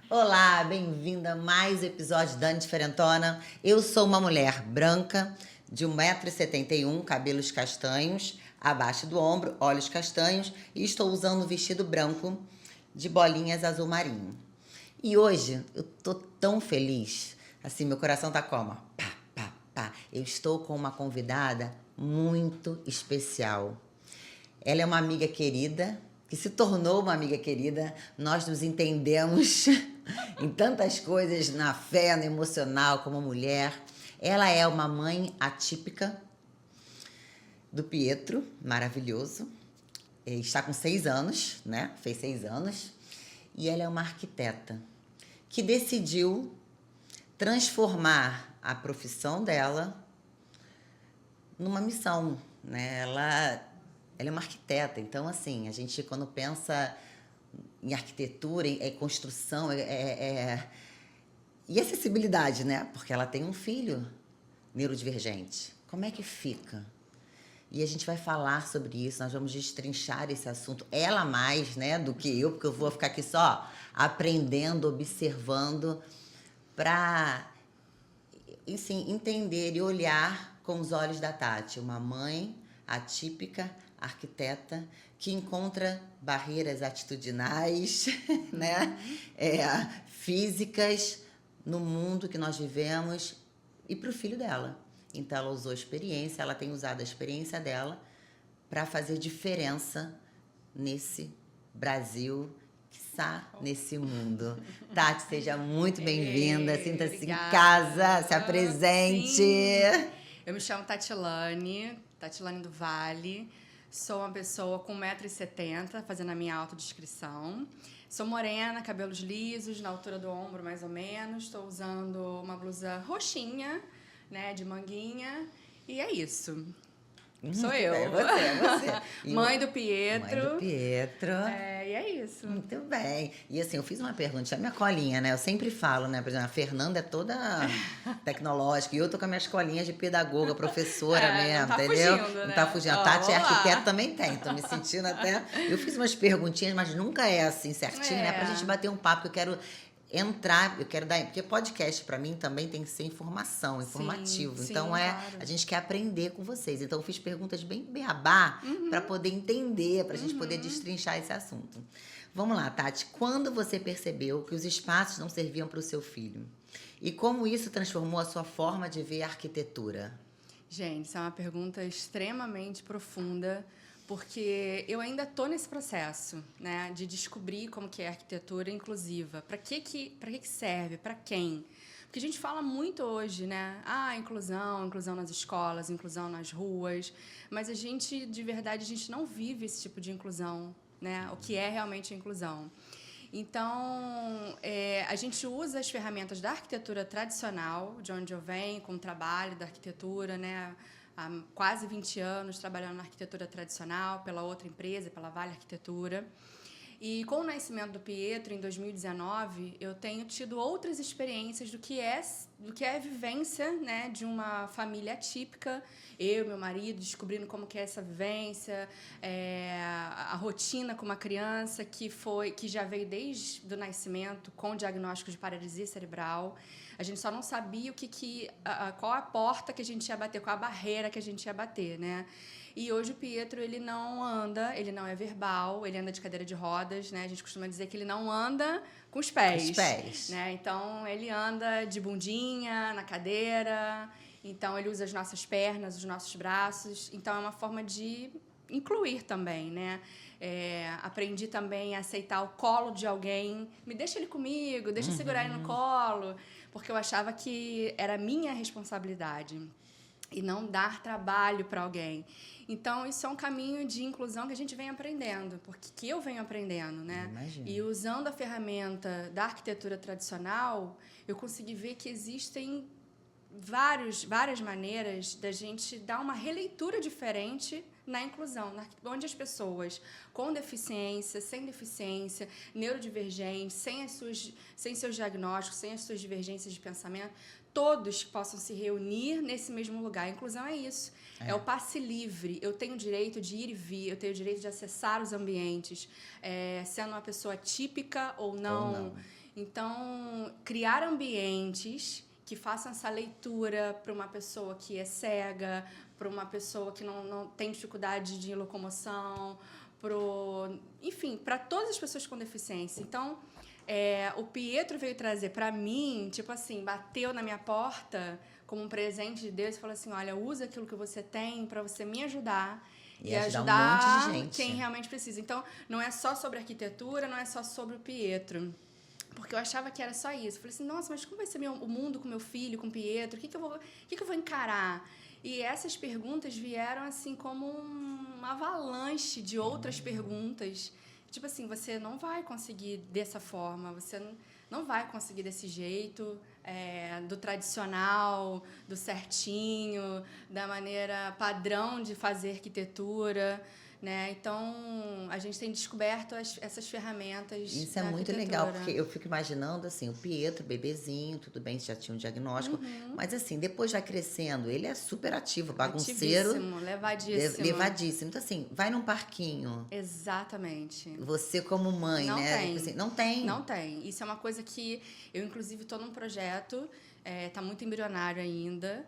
Olá, bem-vinda a mais um episódio da Dani Diferentona. Eu sou uma mulher branca, de 1,71 m, cabelos castanhos, abaixo do ombro, olhos castanhos, e estou usando um vestido branco de bolinhas azul marinho. E hoje eu tô tão feliz, assim, meu coração tá como? Pá, pá, pá. Eu estou com uma convidada muito especial. Ela é uma amiga querida, que se tornou uma amiga querida. Nós nos entendemos em tantas coisas, na fé, no emocional, como mulher. Ela é uma mãe atípica do Pietro, maravilhoso. Ele está com 6 anos, né? Fez 6 anos. E ela é uma arquiteta que decidiu transformar a profissão dela numa missão, né? Ela é uma arquiteta, então assim, a gente quando pensa em arquitetura, em construção, e acessibilidade, né? Porque ela tem um filho neurodivergente. Como é que fica? E a gente vai falar sobre isso, nós vamos destrinchar esse assunto. Ela mais, né, do que eu, porque eu vou ficar aqui só aprendendo, observando, para, enfim, entender e olhar com os olhos da Tati, uma mãe atípica, arquiteta, que encontra barreiras atitudinais, né, físicas no mundo que nós vivemos e para o filho dela. Então ela usou a experiência, ela tem usado a experiência dela para fazer diferença nesse Brasil, quiçá nesse mundo. Tati, seja muito bem-vinda, sinta-se em casa, se apresente. Sim. Eu me chamo Tatilane do Vale, sou uma pessoa com 1,70 m, fazendo a minha autodescrição. Sou morena, cabelos lisos, na altura do ombro mais ou menos, estou usando uma blusa roxinha, né, de manguinha, e é isso. Sou eu. É você. Mãe do Pietro. Mãe do Pietro. E é isso. Muito bem. E assim, eu fiz uma pergunta, a minha colinha, né? Eu sempre falo, né? Por exemplo, a Fernanda é toda tecnológica e eu tô com as minhas colinhas de pedagoga, professora mesmo, não tá entendeu? fugindo, Não né? tá fugindo. A Tati é arquiteta, também tem. Tô me sentindo até... Eu fiz umas perguntinhas, mas nunca é assim certinho, né? Pra gente bater um papo, que eu quero entrar, eu quero dar, porque podcast para mim também tem que ser informação, informativo. Sim, então claro. A gente quer aprender com vocês. Então eu fiz perguntas bem beabá para poder entender, para a gente poder destrinchar esse assunto. Vamos lá, Tati. Quando você percebeu que os espaços não serviam para o seu filho? E como isso transformou a sua forma de ver a arquitetura? Gente, isso é uma pergunta extremamente profunda, porque eu ainda estou nesse processo, né, de descobrir como que é a arquitetura inclusiva. Para que serve? Para quem? Porque a gente fala muito hoje, né? Inclusão nas escolas, inclusão nas ruas, mas a gente, de verdade, a gente não vive esse tipo de inclusão, né? O que é realmente a inclusão. Então, a gente usa as ferramentas da arquitetura tradicional, de onde eu venho, com o trabalho da arquitetura, né? Há quase 20 anos trabalhando na arquitetura tradicional, pela outra empresa, pela Vale Arquitetura. E com o nascimento do Pietro, em 2019, eu tenho tido outras experiências do que é a vivência, né, de uma família atípica. Eu e meu marido descobrindo como que é essa vivência, a rotina com uma criança que já veio desde o nascimento com diagnóstico de paralisia cerebral. A gente só não sabia qual a porta que a gente ia bater, qual a barreira que a gente ia bater, né? E hoje o Pietro, ele não anda, ele não é verbal, ele anda de cadeira de rodas, né? A gente costuma dizer que ele não anda com os pés. Com os pés. Né? Então, ele anda de bundinha, na cadeira, então ele usa as nossas pernas, os nossos braços. Então, é uma forma de incluir também, né? Aprendi também a aceitar o colo de alguém. Me deixa ele comigo, deixa eu segurar ele no colo, porque eu achava que era minha responsabilidade e não dar trabalho para alguém. Então, isso é um caminho de inclusão que a gente vem aprendendo, porque que eu venho aprendendo, né? Imagino. E usando a ferramenta da arquitetura tradicional, eu consegui ver que existem várias maneiras da gente dar uma releitura diferente na inclusão, onde as pessoas com deficiência, sem deficiência, neurodivergentes, sem seus diagnósticos, sem as suas divergências de pensamento, todos possam se reunir nesse mesmo lugar. A inclusão é isso. É o passe livre. Eu tenho o direito de ir e vir, eu tenho o direito de acessar os ambientes, sendo uma pessoa típica ou não. Então, criar ambientes que façam essa leitura para uma pessoa que é cega, para uma pessoa que não tem dificuldade de locomoção, enfim, para todas as pessoas com deficiência. Então, o Pietro veio trazer para mim, tipo assim, bateu na minha porta como um presente de Deus e falou assim, olha, usa aquilo que você tem para você me ajudar e ajudar um monte de gente. Quem realmente precisa. Então, não é só sobre arquitetura, não é só sobre o Pietro. Porque eu achava que era só isso. Eu falei assim, nossa, mas como vai ser o mundo com meu filho, com o Pietro? O que eu vou encarar? E essas perguntas vieram assim como uma avalanche de outras perguntas. Tipo assim, você não vai conseguir dessa forma, você não vai conseguir desse jeito, do tradicional, do certinho, da maneira padrão de fazer arquitetura. Né? Então, a gente tem descoberto essas ferramentas. Isso é muito legal, porque eu fico imaginando assim, o Pietro, bebezinho, tudo bem, já tinha um diagnóstico, mas assim, depois já crescendo, ele é super ativo, bagunceiro. Levadíssimo. Então assim, vai num parquinho. Exatamente. Você como mãe, né? Tem. Assim, não tem. Não tem. Isso é uma coisa que eu, inclusive, estou num projeto, tá muito embrionário ainda,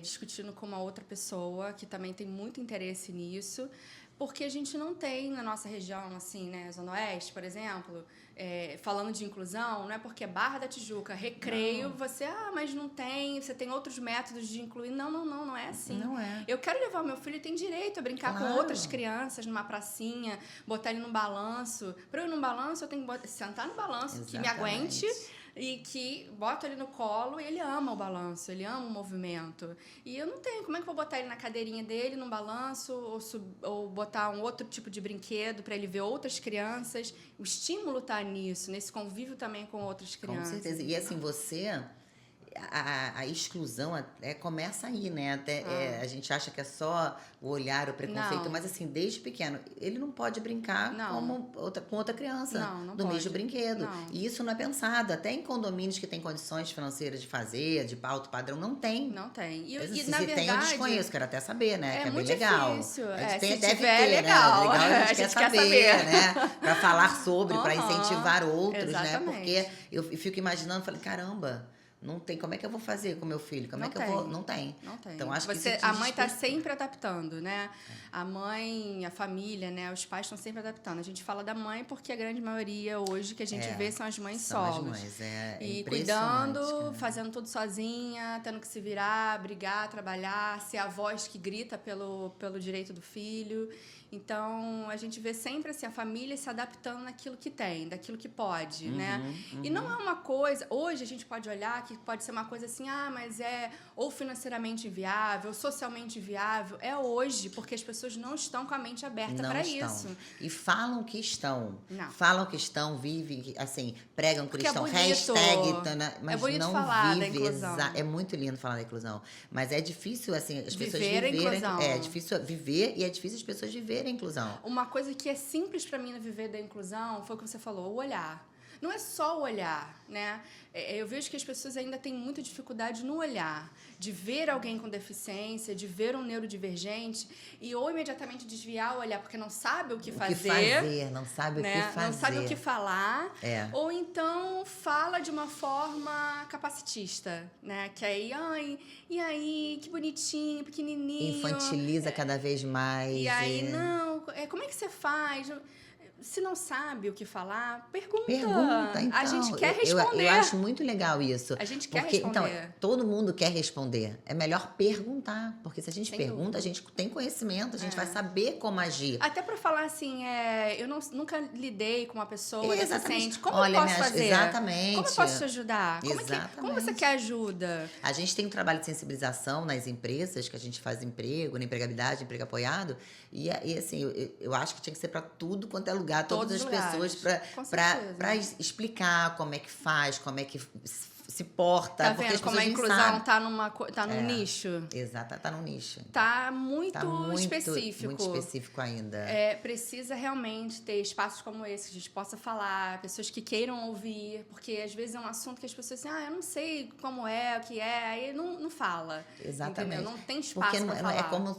discutindo com uma outra pessoa que também tem muito interesse nisso, porque a gente não tem na nossa região, assim, né, Zona Oeste, por exemplo, falando de inclusão, não é porque Barra da Tijuca, Recreio, mas não tem, você tem outros métodos de incluir. Não é assim. Não é. Eu quero levar o meu filho, ele tem direito a brincar com outras crianças numa pracinha, botar ele num balanço. Para eu ir num balanço, eu tenho que sentar no balanço, que me aguente, e que boto ele no colo e ele ama o balanço, ele ama o movimento. E eu não tenho, como é que eu vou botar ele na cadeirinha dele, num balanço, ou botar um outro tipo de brinquedo para ele ver outras crianças? O estímulo está nisso, nesse convívio também com outras crianças. Com certeza. E assim, a exclusão começa aí, né? A gente acha que é só o olhar, o preconceito, mas assim, desde pequeno, ele não pode brincar com outra criança do mesmo brinquedo. Não. E isso não é pensado. Até em condomínios que têm condições financeiras de fazer, de alto padrão, não tem. Não tem. E se na verdade, tem, eu desconheço, quero até saber, né? Que é muito bem legal. Difícil. Se tiver, é legal. Né? A gente quer saber, né? Para falar sobre, para incentivar outros, exatamente. né? Porque eu fico imaginando, falei, caramba, não tem. Como é que eu vou fazer com meu filho? Como é que eu vou? Não tem. Não tem. Então, acho que a mãe está sempre adaptando, né? A mãe, a família, né? Os pais estão sempre adaptando. A gente fala da mãe porque a grande maioria hoje que a gente vê são as mães solos. As mães, e cuidando, fazendo tudo sozinha, tendo que se virar, brigar, trabalhar, ser a voz que grita pelo direito do filho. Então, a gente vê sempre assim, a família se adaptando naquilo que tem, daquilo que pode, né? E não é uma coisa... Hoje, a gente pode olhar que pode ser uma coisa assim, mas é ou financeiramente inviável, socialmente inviável. É hoje, porque as pessoas não estão com a mente aberta para isso. E falam que estão. Não. Falam que estão, vivem, assim, pregam porque cristão, mas não falar vive. Da inclusão. É muito lindo falar da inclusão. Mas é difícil, assim, as pessoas viverem. É difícil viver e é difícil as pessoas viverem a inclusão. Uma coisa que é simples para mim no viver da inclusão foi o que você falou, o olhar. Não é só o olhar, né? Eu vejo que as pessoas ainda têm muita dificuldade no olhar, de ver alguém com deficiência, de ver um neurodivergente ou imediatamente desviar o olhar porque não sabe o que fazer. Não sabe né? o que fazer. Não sabe o que falar. É. Ou então fala de uma forma capacitista, né? Que aí, e aí, que bonitinho, pequenininho. Infantiliza cada vez mais. E aí, como é que você faz? Se não sabe o que falar, pergunta. Então, a gente quer responder. Eu acho muito legal isso. A gente quer responder. Então, todo mundo quer responder. É melhor perguntar. Porque se a gente pergunta, dúvida. a gente tem conhecimento, a gente vai saber como agir. Até para falar assim, eu nunca lidei com uma pessoa deficiente. Como eu posso fazer? Exatamente. Como eu posso te ajudar? Exatamente. Como você quer ajuda? A gente tem um trabalho de sensibilização nas empresas, que a gente faz emprego, na empregabilidade, emprego apoiado. E assim, eu acho que tinha que ser para tudo quanto é lugar, todas as pessoas, para explicar como é que faz, como é que se porta. Tá vendo como a inclusão tá num nicho? Exato, tá num nicho. Tá muito específico. Muito específico ainda. Precisa realmente ter espaços como esse, que a gente possa falar, pessoas que queiram ouvir, porque às vezes é um assunto que as pessoas dizem, eu não sei como é, o que é, aí não fala. Exatamente. Entendeu? Não tem espaço para falar. É como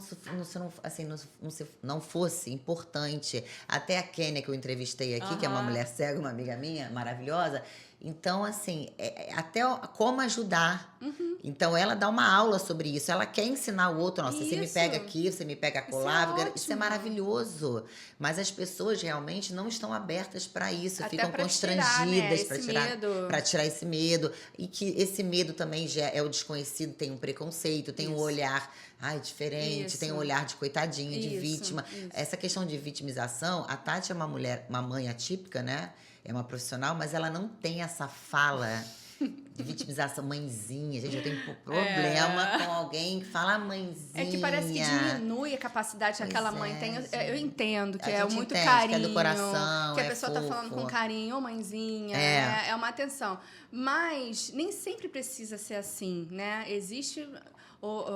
se não fosse importante. Até a Kênia, que eu entrevistei aqui, que é uma mulher cega, uma amiga minha, maravilhosa, Então, assim, até como ajudar. Então, ela dá uma aula sobre isso. Ela quer ensinar o outro. Nossa, você me Isso. pega aqui, você me pega Isso é acolá. Isso é ótimo. maravilhoso. Mas as pessoas realmente não estão abertas para isso. Até Ficam pra constrangidas tirar, né, esse para medo. tirar esse medo. E que esse medo também já é o desconhecido, tem um preconceito, tem um Isso. olhar diferente, tem um Isso. olhar de coitadinho, de Isso, vítima. isso. Essa questão de vitimização, a Tati é uma mulher, uma mãe atípica, né? É uma profissional, mas ela não tem essa fala de vitimização, mãezinha. Gente, eu tenho problema com alguém que fala mãezinha. É que parece que diminui a capacidade que aquela mãe tem. Eu entendo que A é gente muito entende carinho, que é do coração, que a é pessoa tá falando com fofo. carinho, ô mãezinha, é uma atenção. Mas nem sempre precisa ser assim, né? Existe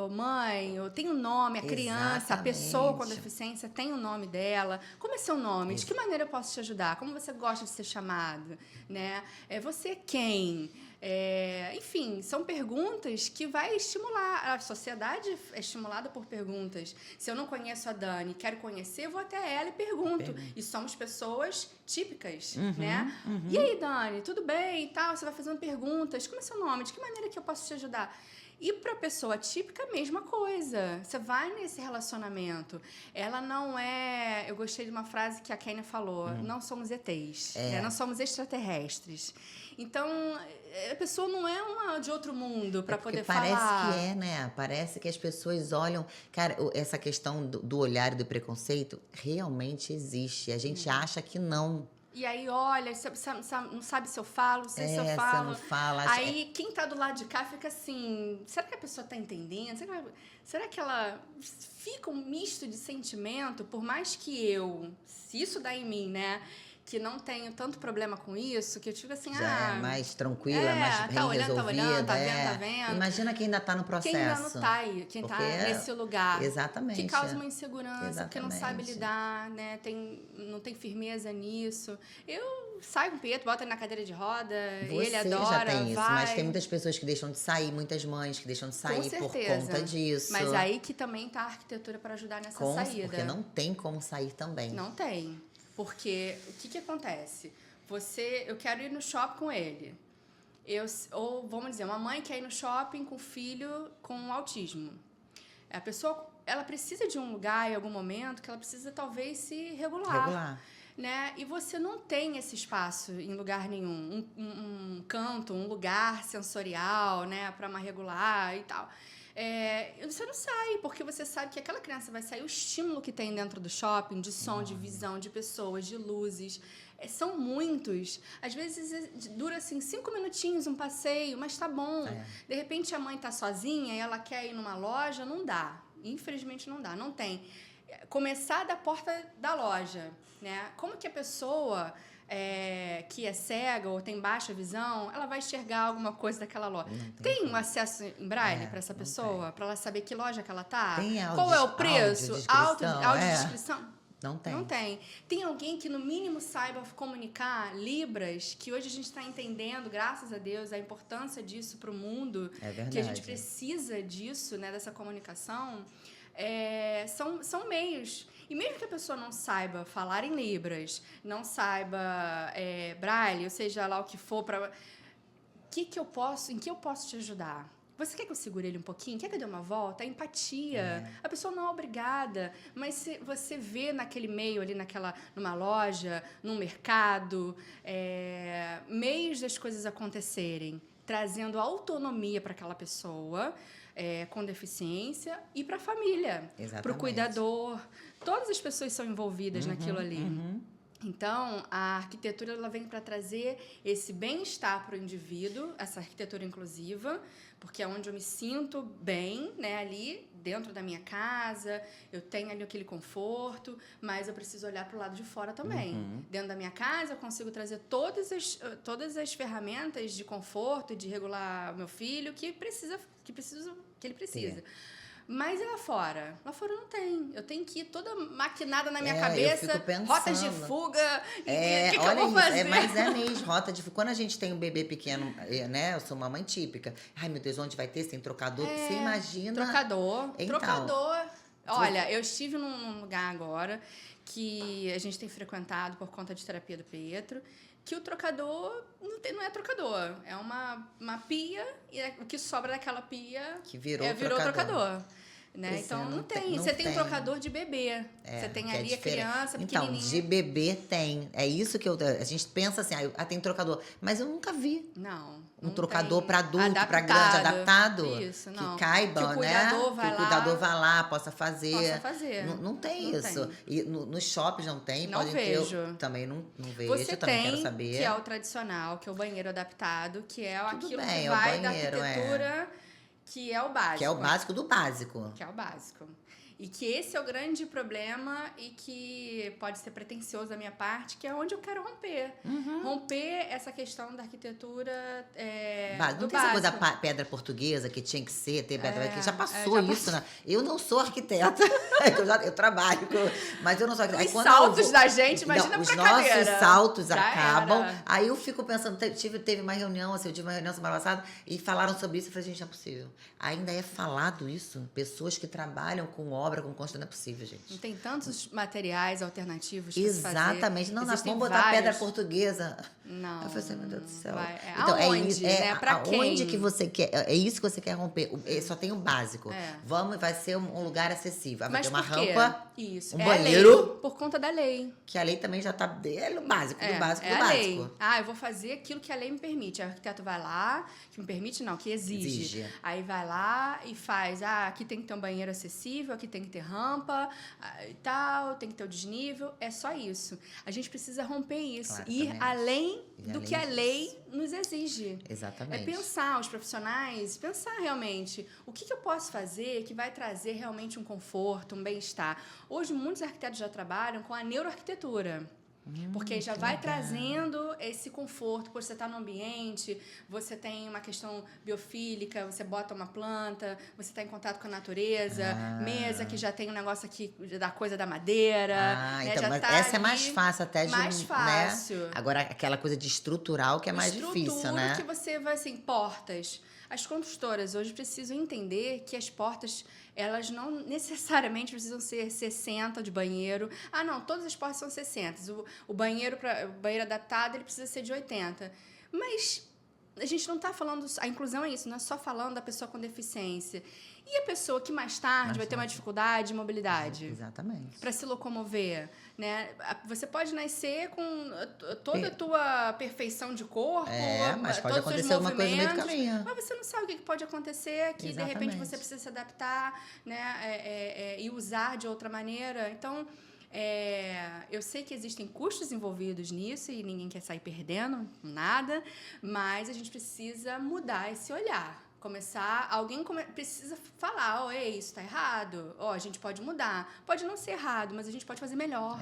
mãe, tem um nome, a criança, a pessoa com Exatamente. deficiência tem o nome dela. Como é seu nome? De que maneira eu posso te ajudar? Como você gosta de ser chamado? Né? Você é quem? Enfim, são perguntas que vai estimular. A sociedade é estimulada por perguntas. Se eu não conheço a Dani, quero conhecer, eu vou até ela e pergunto. E somos pessoas típicas, né? E aí, Dani, tudo bem e tal? Você vai fazendo perguntas. Como é seu nome? De que maneira que eu posso te ajudar? E para a pessoa típica, a mesma coisa. Você vai nesse relacionamento. Ela não é... Eu gostei de uma frase que a Kênia falou. Não somos ETs. Né? Não somos extraterrestres. Então, a pessoa não é uma de outro mundo para poder parece falar. Parece que né? Parece que as pessoas olham... Cara, essa questão do olhar e do preconceito realmente existe. A gente acha que não. E aí, olha, não sabe se eu falo, se eu falo. Você não fala. Aí, quem tá do lado de cá fica assim, será que a pessoa tá entendendo? Será que ela fica um misto de sentimento? Por mais que se isso dá em mim, né? Que não tenho tanto problema com isso, que eu tive assim, já é mais tranquila, mais bem tá olhando, resolvida. tá vendo. Imagina quem ainda tá no processo. Quem ainda não tá aí, quem tá nesse lugar. Exatamente. Que causa uma insegurança, porque não sabe lidar, né? Não tem firmeza nisso. Eu saio com o Pietro, boto ele na cadeira de roda, ele adora, já tem isso, vai. mas tem muitas pessoas que deixam de sair, muitas mães que deixam de sair por conta disso. Mas aí que também tá a arquitetura para ajudar nessa saída. Porque não tem como sair também. Não tem. Porque o que acontece? Eu quero ir no shopping com ele. Ou, vamos dizer, uma mãe quer ir no shopping com o filho com autismo. A pessoa, ela precisa de um lugar em algum momento que ela precisa talvez se regular. Né? E você não tem esse espaço em lugar nenhum. Um canto, um lugar sensorial, né? Para uma regular e tal. Você não sai, porque você sabe que aquela criança vai sair, o estímulo que tem dentro do shopping, de som, de visão, de pessoas, de luzes, são muitos. Às vezes dura assim 5 minutinhos um passeio, mas tá bom. De repente a mãe tá sozinha e ela quer ir numa loja, não dá. Infelizmente não dá, não tem. Começar da porta da loja, né? Como que a pessoa que é cega ou tem baixa visão, ela vai enxergar alguma coisa daquela loja. Tem um acesso em braille para essa pessoa? Para ela saber que loja que ela tá? Tem qual é o preço? Audiodescrição? Não tem. Não tem. Tem alguém que, no mínimo, saiba comunicar Libras, que hoje a gente está entendendo, graças a Deus, a importância disso para o mundo. É verdade. Que a gente precisa disso, né, dessa comunicação. São meios. E mesmo que a pessoa não saiba falar em Libras, não saiba Braille, ou seja lá o que for, em que eu posso te ajudar? Você quer que eu segure ele um pouquinho? Quer que eu dê uma volta? A empatia. A pessoa não é obrigada, mas se você vê naquele meio ali, numa loja, num mercado, meios das coisas acontecerem, trazendo autonomia para aquela pessoa com deficiência e para a família, para o cuidador. Todas as pessoas são envolvidas naquilo ali. Então, a arquitetura ela vem para trazer esse bem-estar para o indivíduo, essa arquitetura inclusiva, porque é onde eu me sinto bem, né, ali dentro da minha casa, eu tenho ali aquele conforto, mas eu preciso olhar para o lado de fora também. Dentro da minha casa, eu consigo trazer todas as ferramentas de conforto e de regular o meu filho que ele precisa. Mas lá fora não tem. Eu tenho que ir toda maquinada na minha cabeça, rotas de fuga, o que eu vou fazer? Mas é mesmo, rota de fuga. Quando a gente tem um bebê pequeno, né? Eu sou uma mãe típica. Ai, meu Deus, onde vai ter? Tem trocador? Você imagina... Trocador. Olha, eu estive num lugar agora que a gente tem frequentado por conta de terapia do Pietro, que o trocador não é trocador. É uma pia, e o que sobra daquela pia que virou trocador. Né? Pois Então, não tem. não Você tem um tem. trocador de bebê. Você tem que é ali a diferente. criança Então, pequenininha. de bebê tem. É isso que a gente pensa assim, tem trocador. Mas eu nunca vi Não. um não trocador tem. para adulto, para grande, adaptado. Isso, não. Que caiba, que o cuidador né? vai que o cuidador vá lá, possa fazer. Não tem Não isso. tem. E nos shoppings não tem. Não Podem vejo. ter. Também não vejo, Você também tem, quero saber. que é o tradicional, que é o banheiro adaptado, que é Tudo aquilo bem, que é o vai da banheiro, arquitetura, que é o básico. Que é o básico do básico. Que é o básico. E que esse é o grande problema e que pode ser pretencioso da minha parte, que é onde eu quero romper. Romper essa questão da arquitetura Não do tem essa coisa básico. pedra portuguesa que tinha que ser, ter pedra que já já passou passou. isso, né? Eu não sou arquiteta, eu trabalho, mas eu não sou arquiteta. Os Aí, quando eu saltos vou- da gente, imagina Não, os pra nossos cadeira. saltos Já acabam. era. Aí eu fico pensando, teve uma reunião, assim, eu tive uma reunião semana passada e falaram sobre isso. Eu falei, gente, não é possível. Ainda é falado isso? Pessoas que trabalham com obra, com construção, não é possível, Não gente. tem tantos materiais alternativos para se fazer. Exatamente. Não, nós Existem vamos botar vários. pedra portuguesa. Não. Eu falei assim, meu Deus do céu. Então, é aonde, isso, né? Pra aonde quem? que você quer? É isso que você quer romper. Só tem o básico. Vai ser um lugar acessível. Vai Mas ter uma por quê? rampa, Isso. um a banheiro. lei, por conta da lei. que a lei também já tá no básico, do básico, é do a básico. lei. Eu vou fazer aquilo que a lei me permite. Aí o arquiteto vai lá, que me permite não, que exige. Aí vai lá e faz, aqui tem que ter um banheiro acessível, aqui tem que ter rampa e tal, tem que ter o desnível. É só isso. A gente precisa romper isso. Claro, Ir também além E do além que a disso. lei nos exige. Exatamente. É pensar, os profissionais, pensar realmente o que eu posso fazer que vai trazer realmente um conforto, um bem-estar. Hoje, muitos arquitetos já trabalham com a neuroarquitetura. Porque já vai trazendo esse conforto, por você estar no ambiente, você tem uma questão biofílica, você bota uma planta, você está em contato com a natureza, mesa que já tem um negócio aqui da coisa da madeira. Né? Então, Já mas tá essa é ali mais fácil até de... mais fácil. Né? Agora, aquela coisa de estrutural que é mais difícil, né? Que você vai, assim, portas. As construtoras hoje precisam entender que as portas, elas não necessariamente precisam ser 60 de banheiro. Não, todas as portas são 60. O banheiro adaptado, ele precisa ser de 80. Mas a gente não está falando... A inclusão é isso, não é só falando da pessoa com deficiência. E a pessoa que mais tarde vai ter uma dificuldade de mobilidade? Exatamente. Para se locomover, né? Você pode nascer com toda a tua perfeição de corpo, mas pode todos os seus acontecer alguma coisa no meio do movimentos, caminho. mas você não sabe o que pode acontecer, que de repente Exatamente. você precisa se adaptar, né? E usar de outra maneira. Então, eu sei que existem custos envolvidos nisso e ninguém quer sair perdendo nada, mas a gente precisa mudar esse olhar. Alguém precisa falar, ei, isso está errado, a gente pode mudar. Pode não ser errado, mas a gente pode fazer melhor.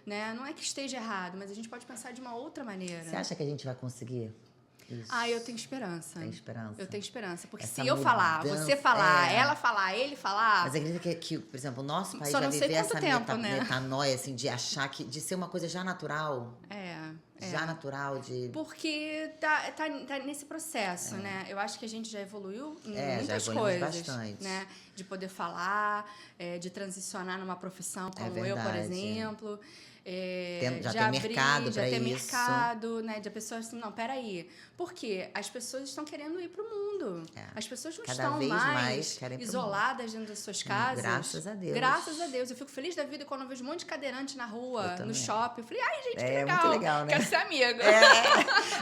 Né? Não é que esteja errado, mas a gente pode pensar de uma outra maneira. Você acha que a gente vai conseguir isso? Eu tenho esperança. Tem esperança? Eu tenho esperança. Porque Essa se eu falar, mudança, você falar, ela falar, ele falar... Mas acredita que, por exemplo, o nosso país Só vai não sei viver quanto essa tempo, né? metanoia, assim, de achar que... De ser uma coisa já natural. Já natural, de... Porque tá nesse processo, né? Eu acho que a gente já evoluiu em muitas já evoluímos coisas. bastante. Né? De poder falar, de transicionar numa profissão como eu, por exemplo. Já tem mercado já para ter isso. mercado, né? De pessoas assim, não, peraí. Por quê? As pessoas estão querendo ir pro mundo. As pessoas não Cada estão vez mais mais querem ir pro isoladas dentro das suas casas. Graças a Deus. Graças a Deus. Eu fico feliz da vida quando eu vejo um monte de cadeirante na rua, no shopping. Eu falei, gente, que legal. Muito legal, né? Quero ser amiga.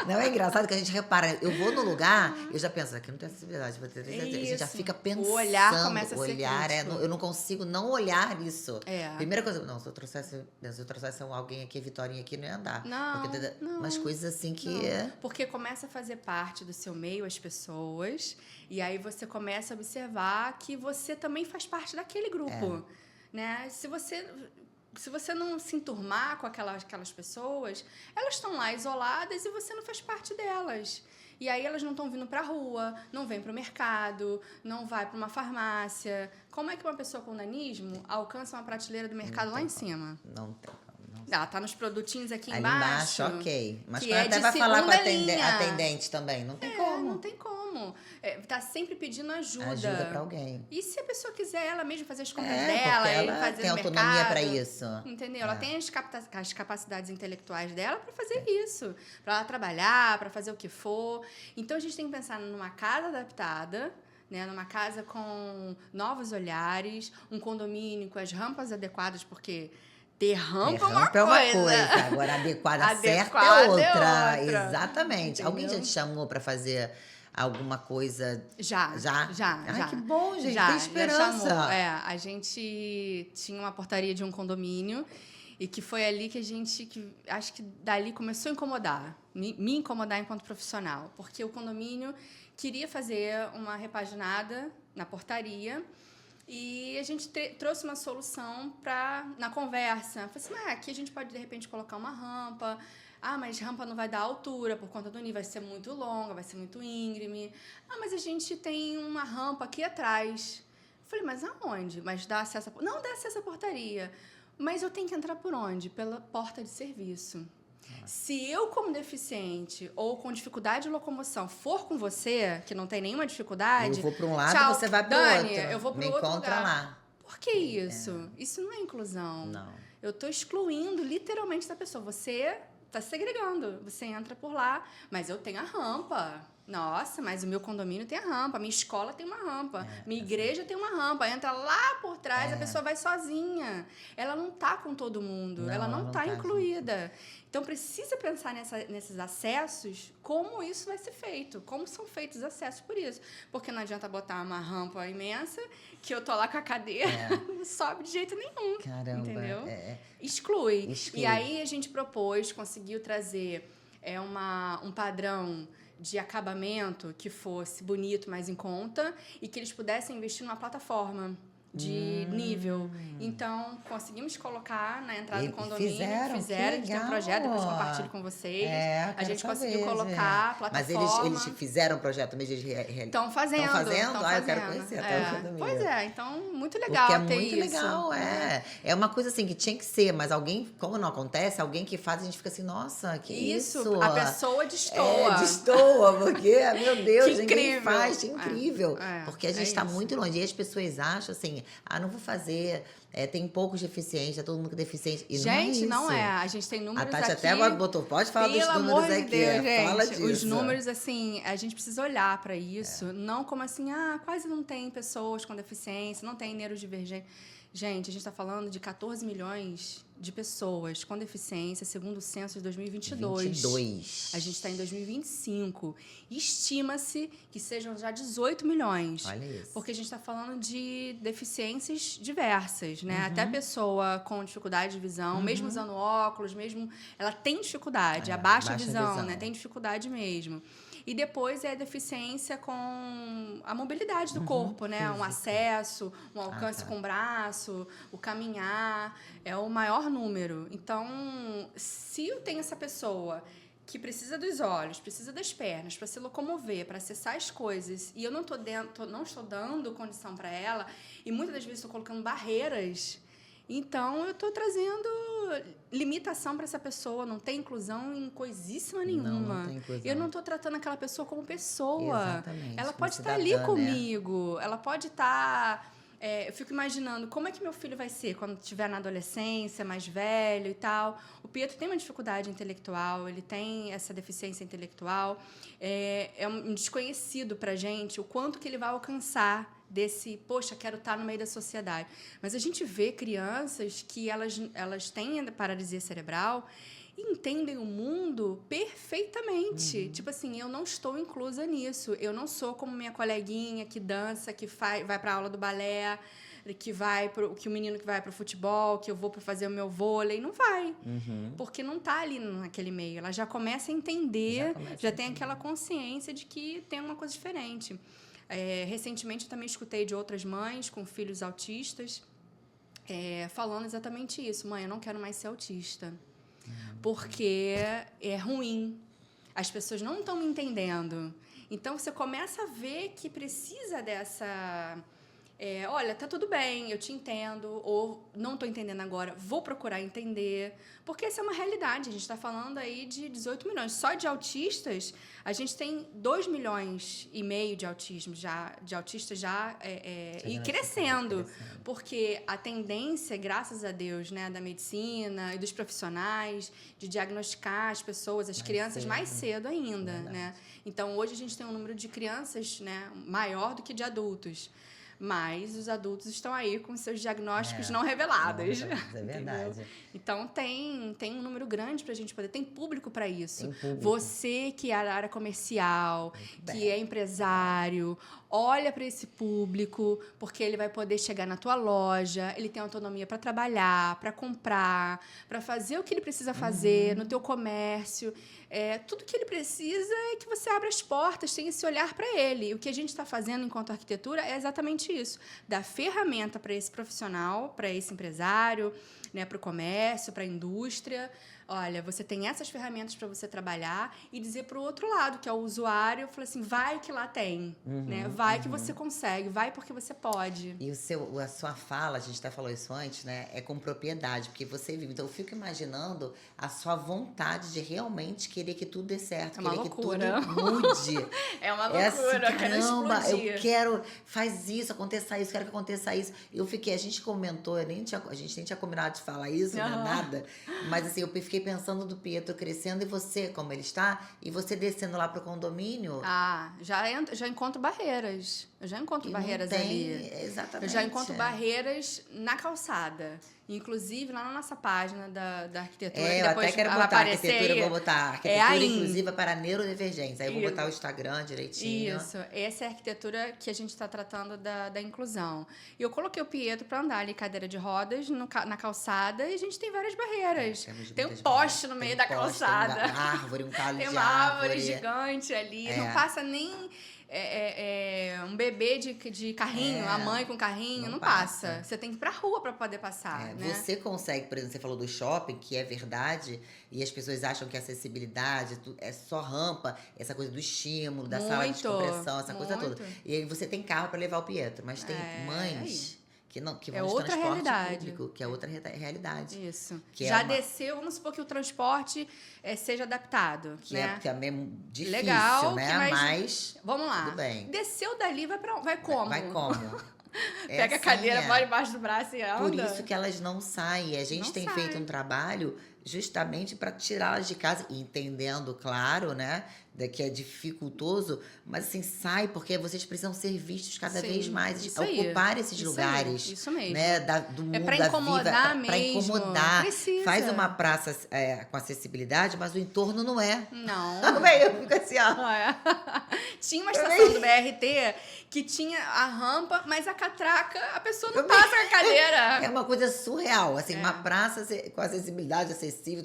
Não, é engraçado que a gente repara. Eu vou no lugar, eu já penso, aqui não tem acessibilidade. A gente já fica pensando. O olhar começa a ser crítico. Eu não consigo não olhar isso. Primeira coisa, não, se eu trouxesse alguém aqui, Vitorinha aqui, não ia andar. Não, umas coisas assim que... Porque começa a fazer parte do seu meio as pessoas, e aí você começa a observar que você também faz parte daquele grupo. Né? Se você não se enturmar com aquelas pessoas, elas estão lá isoladas e você não faz parte delas. E aí elas não estão vindo para a rua, não vêm para o mercado, não vai para uma farmácia. Como é que uma pessoa com nanismo alcança uma prateleira do mercado lá em cima? Não tem. Ela tá nos produtinhos aqui ali embaixo. ok. Mas que quando até vai falar com a linha. atendente também, não tem como. Não tem como. como tá sempre pedindo ajuda. Ajuda pra alguém. E se a pessoa quiser ela mesma fazer as compras Porque dela, ela fazer tem no autonomia mercado, pra isso. entendeu? Ela tem as capacidades intelectuais dela para fazer isso, para ela trabalhar, para fazer o que for. Então a gente tem que pensar numa casa adaptada, né, numa casa com novos olhares, um condomínio com as rampas adequadas, porque ter rampa É uma coisa. Agora, adequada certa é outra. Exatamente. Entendeu? Alguém já te chamou pra fazer alguma coisa? Já. Ai, que bom, gente. Já, Tem esperança. Já chamou. A gente tinha uma portaria de um condomínio e que foi ali que acho que dali começou a incomodar, me incomodar enquanto profissional, porque o condomínio queria fazer uma repaginada na portaria. E a gente trouxe uma solução na conversa. Falei assim, aqui a gente pode, de repente, colocar uma rampa. Mas rampa não vai dar altura por conta do nível, vai ser muito longa, vai ser muito íngreme. Mas a gente tem uma rampa aqui atrás. Falei, mas aonde? Mas dá acesso Não dá acesso à portaria. Mas eu tenho que entrar por onde? Pela porta de serviço. Se eu, como deficiente ou com dificuldade de locomoção, for com você, que não tem nenhuma dificuldade... Eu vou para um lado, tchau, você vai para o outro. Eu vou para o outro encontra lugar. lá. Por que isso? Isso não é inclusão. Não. Eu estou excluindo literalmente essa pessoa. Você está segregando. Você entra por lá, mas eu tenho a rampa. Nossa, mas o meu condomínio tem a rampa, minha escola tem uma rampa, minha igreja tem uma rampa. Entra lá por trás, a pessoa vai sozinha. Ela não está com todo mundo, ela não está incluída. Então, precisa pensar nesses acessos, como isso vai ser feito, como são feitos os acessos por isso. Porque não adianta botar uma rampa imensa, que eu tô lá com a cadeira, não sobe de jeito nenhum. Caramba. Entendeu? Exclui. E aí a gente conseguiu trazer um padrão de acabamento que fosse bonito, mas em conta, e que eles pudessem investir numa plataforma de nível. Então, conseguimos colocar na entrada do condomínio. Fizeram, a gente tem um projeto, depois compartilho com vocês. A gente conseguiu colocar a plataforma. Mas eles fizeram o projeto mesmo? Estão fazendo. Estão fazendo? Eu quero conhecer até o condomínio. Pois então, muito legal ter isso. Porque é muito legal, É uma coisa assim que tinha que ser, mas alguém, como não acontece, alguém que faz, a gente fica assim, nossa, que isso? A pessoa destoa. Destoa, porque, meu Deus, que ninguém incrível. faz, que incrível. Porque a gente está muito longe. E as pessoas acham assim, não vou fazer, tem poucos deficientes, todo mundo com deficiente. E gente, não é isso. A gente tem números aqui. A Tati até agora botou, pode falar dos números aqui. Deus, gente, fala disso. Os números, assim, a gente precisa olhar para isso. Não como assim, quase não tem pessoas com deficiência, não tem neurodivergente. Gente, a gente está falando de 14 milhões de pessoas com deficiência, segundo o censo de 2022. A gente está em 2025. Estima-se que sejam já 18 milhões. Olha isso. Porque a gente está falando de deficiências diversas, né? Até a pessoa com dificuldade de visão, mesmo usando óculos, ela tem dificuldade. A baixa visão, né? Tem dificuldade mesmo. E depois é a deficiência com a mobilidade do corpo, né? Um acesso, um alcance com o braço, o caminhar. É o maior número. Então, se eu tenho essa pessoa que precisa dos olhos, precisa das pernas para se locomover, para acessar as coisas, e eu não estou dando condição para ela, e muitas das vezes estou colocando barreiras, então eu estou trazendo limitação para essa pessoa, não tem inclusão em coisíssima nenhuma. Não tem inclusão. Eu não estou tratando aquela pessoa como pessoa. Exatamente. Ela pode estar ali comigo, ela pode estar... eu fico imaginando como é que meu filho vai ser quando estiver na adolescência, mais velho e tal. O Pietro tem uma dificuldade intelectual, ele tem essa deficiência intelectual. É um desconhecido para a gente o quanto que ele vai alcançar desse, poxa, quero estar no meio da sociedade. Mas a gente vê crianças que elas têm paralisia cerebral e entendem o mundo perfeitamente. Tipo assim, eu não estou inclusa nisso. Eu não sou como minha coleguinha que dança, que vai para a aula do balé, que o menino que vai para o futebol, que eu vou para fazer o meu vôlei. Não vai. Porque não está ali naquele meio. Ela já começa a entender, já tem aquela consciência de que tem uma coisa diferente. Recentemente, eu também escutei de outras mães com filhos autistas falando exatamente isso. Mãe, eu não quero mais ser autista. Porque é ruim. As pessoas não estão me entendendo. Então, você começa a ver que precisa olha, tá tudo bem, eu te entendo, ou não tô entendendo agora, vou procurar entender, porque essa é uma realidade. A gente está falando aí de 18 milhões. Só de autistas, a gente tem 2,5 milhões de autismo de autistas já e crescendo, porque a tendência, graças a Deus, né, da medicina e dos profissionais, de diagnosticar as pessoas, as crianças mais cedo ainda, né? Então, hoje a gente tem um número de crianças, né, maior do que de adultos. Mas os adultos estão aí com seus diagnósticos não revelados. É verdade. Então, tem um número grande para a gente poder... Tem público para isso. Tem público. Você que é da área comercial, que é empresário, olha para esse público, porque ele vai poder chegar na tua loja, ele tem autonomia para trabalhar, para comprar, para fazer o que ele precisa fazer no teu comércio. Tudo que ele precisa é que você abra as portas, tenha esse olhar para ele. E o que a gente está fazendo enquanto arquitetura é exatamente isso. Dar ferramenta para esse profissional, para esse empresário, né, para o comércio, para a indústria. Olha, você tem essas ferramentas para você trabalhar e dizer para o outro lado, que é o usuário, falar assim, vai que lá tem, né? Vai que você consegue, vai porque você pode. E a sua fala, a gente até falou isso antes, né? É com propriedade, porque você vive. Então, eu fico imaginando a sua vontade de realmente querer que tudo dê certo, É uma querer loucura. que tudo mude. É uma loucura, assim, eu quero caramba, explodir. eu quero, faz isso, aconteça isso, quero que aconteça isso. Eu fiquei, a gente comentou, a gente nem tinha combinado de falar isso, né? Nada. Mas assim, eu fiquei pensando do Pietro crescendo e você, como ele está, e você descendo lá pro condomínio. Já encontro barreiras. Eu já encontro barreiras ali. Exatamente. Eu já encontro barreiras na calçada. Inclusive, lá na nossa página da arquitetura. Que eu depois até quero vai botar aparecer arquitetura, aí. eu vou botar arquitetura inclusiva para neurodivergência. Aí eu vou Isso. botar o Instagram direitinho. Isso, essa é a arquitetura que a gente está tratando da inclusão. E eu coloquei o Pietro para andar ali cadeira de rodas na calçada e a gente tem várias barreiras. Tem um poste no meio da calçada. Tem uma árvore, um galho Tem de uma árvore árvore gigante ali. Não passa nem um bebê de carrinho, a mãe com carrinho, não passa. Você tem que ir pra rua para poder passar, né? Você consegue, por exemplo, você falou do shopping, que é verdade, e as pessoas acham que a acessibilidade é só rampa, essa coisa do estímulo, da sala de descompressão, essa coisa toda. E aí você tem carro para levar o Pietro, mas tem mães que vão de outra transporte realidade. público, que é outra realidade. Isso. Que já desceu, vamos supor que o transporte seja adaptado, que né? é mesmo difícil, legal, né? Mas vamos lá. tudo bem. Desceu dali, vai como? Vai como? Pega a cadeira, bora embaixo do braço e anda. Por isso que elas não saem. A gente tem feito um trabalho justamente para tirá-las de casa, entendendo, claro, né, que é dificultoso, mas assim, sai, porque vocês precisam ser vistos cada vez mais, ocupar esses lugares, isso mesmo. Né, do mundo pra da incomodar vida, para incomodar. Precisa. Faz uma praça com acessibilidade, mas o entorno não é. Não. Eu fico assim, Tinha uma estação do BRT que tinha a rampa, mas a catraca, a pessoa não passa com a cadeira. É uma coisa surreal, assim, uma praça com acessibilidade acessível,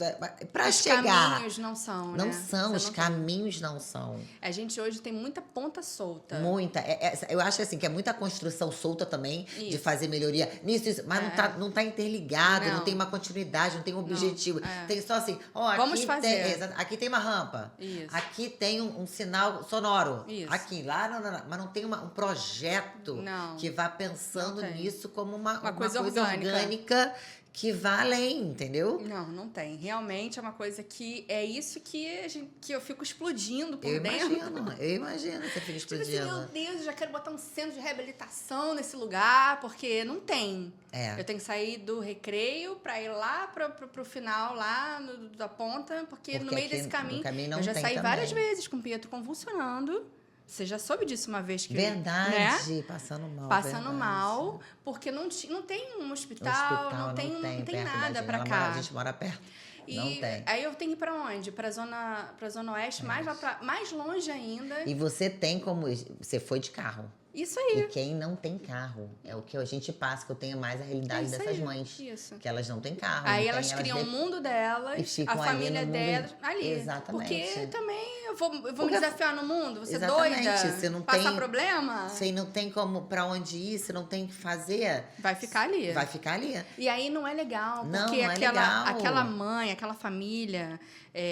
para chegar. Os caminhos não são, né? Não são, os caminhos não são. A gente hoje tem muita ponta solta. Muita. Eu acho assim, que é muita construção solta também, de fazer melhoria nisso, mas não tá interligado, não tem uma continuidade, não tem um objetivo. Tem só assim, vamos fazer. Aqui tem uma rampa, aqui tem um sinal sonoro, aqui, lá, mas não tem um projeto que vá pensando nisso como uma coisa orgânica que vá além, entendeu? Não tem. Realmente é uma coisa que é isso que eu fico explodindo por dentro. Eu imagino que você fica explodindo. Tipo assim, meu Deus, eu já quero botar um centro de reabilitação nesse lugar, porque não tem. Eu tenho que sair do recreio para ir lá pro final, lá da ponta, porque no meio desse caminho eu já saí várias vezes com o Pietro convulsionando. Você já soube disso uma vez que... Verdade, né? Passando mal. Passando mal, porque não tem um hospital, não tem nada pra cá. A gente mora perto. E não tem. Aí eu tenho que ir pra onde? Pra zona oeste, mais longe ainda. E você tem como... Você foi de carro. Isso aí. E quem não tem carro, é o que a gente passa, que eu tenho mais a realidade dessas mães. Isso. Que elas não têm carro. Aí elas criam o mundo delas, a família delas ali. Exatamente. Porque também eu vou me desafiar no mundo, você exatamente. Doida? Você não passar tem problema? Você não tem como pra onde ir, você não tem o que fazer. Vai ficar ali. Vai ficar ali. E aí não é legal, porque não é legal. Aquela mãe, aquela família,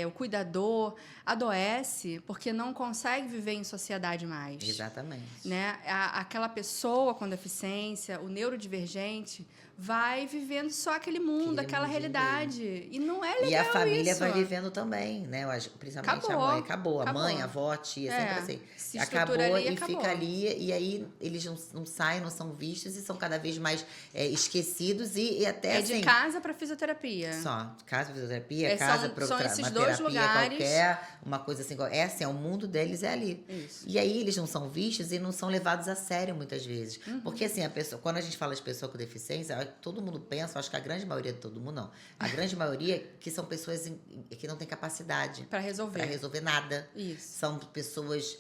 o cuidador, adoece porque não consegue viver em sociedade mais. Exatamente. Né? aquela pessoa com deficiência, o neurodivergente, vai vivendo só aquele mundo, aquela realidade. E não é legal isso. E a família vai vivendo também, né? Principalmente a mãe. Acabou. A mãe, a avó, a tia, sempre assim. Se acabou ali, e acabou. fica ali. E aí eles não saem, não são vistos e são cada vez mais esquecidos e até assim... de casa para fisioterapia. Só. Casa para fisioterapia, casa para são esses uma dois terapia lugares. qualquer, uma coisa assim. É assim, o mundo deles é ali. Isso. E aí eles não são vistos e não são levados a sério muitas vezes. Porque assim, quando a gente fala de pessoa com deficiência, todo mundo pensa, acho que a grande maioria de todo mundo não. A grande maioria que são pessoas que não têm capacidade para resolver nada. Isso. São pessoas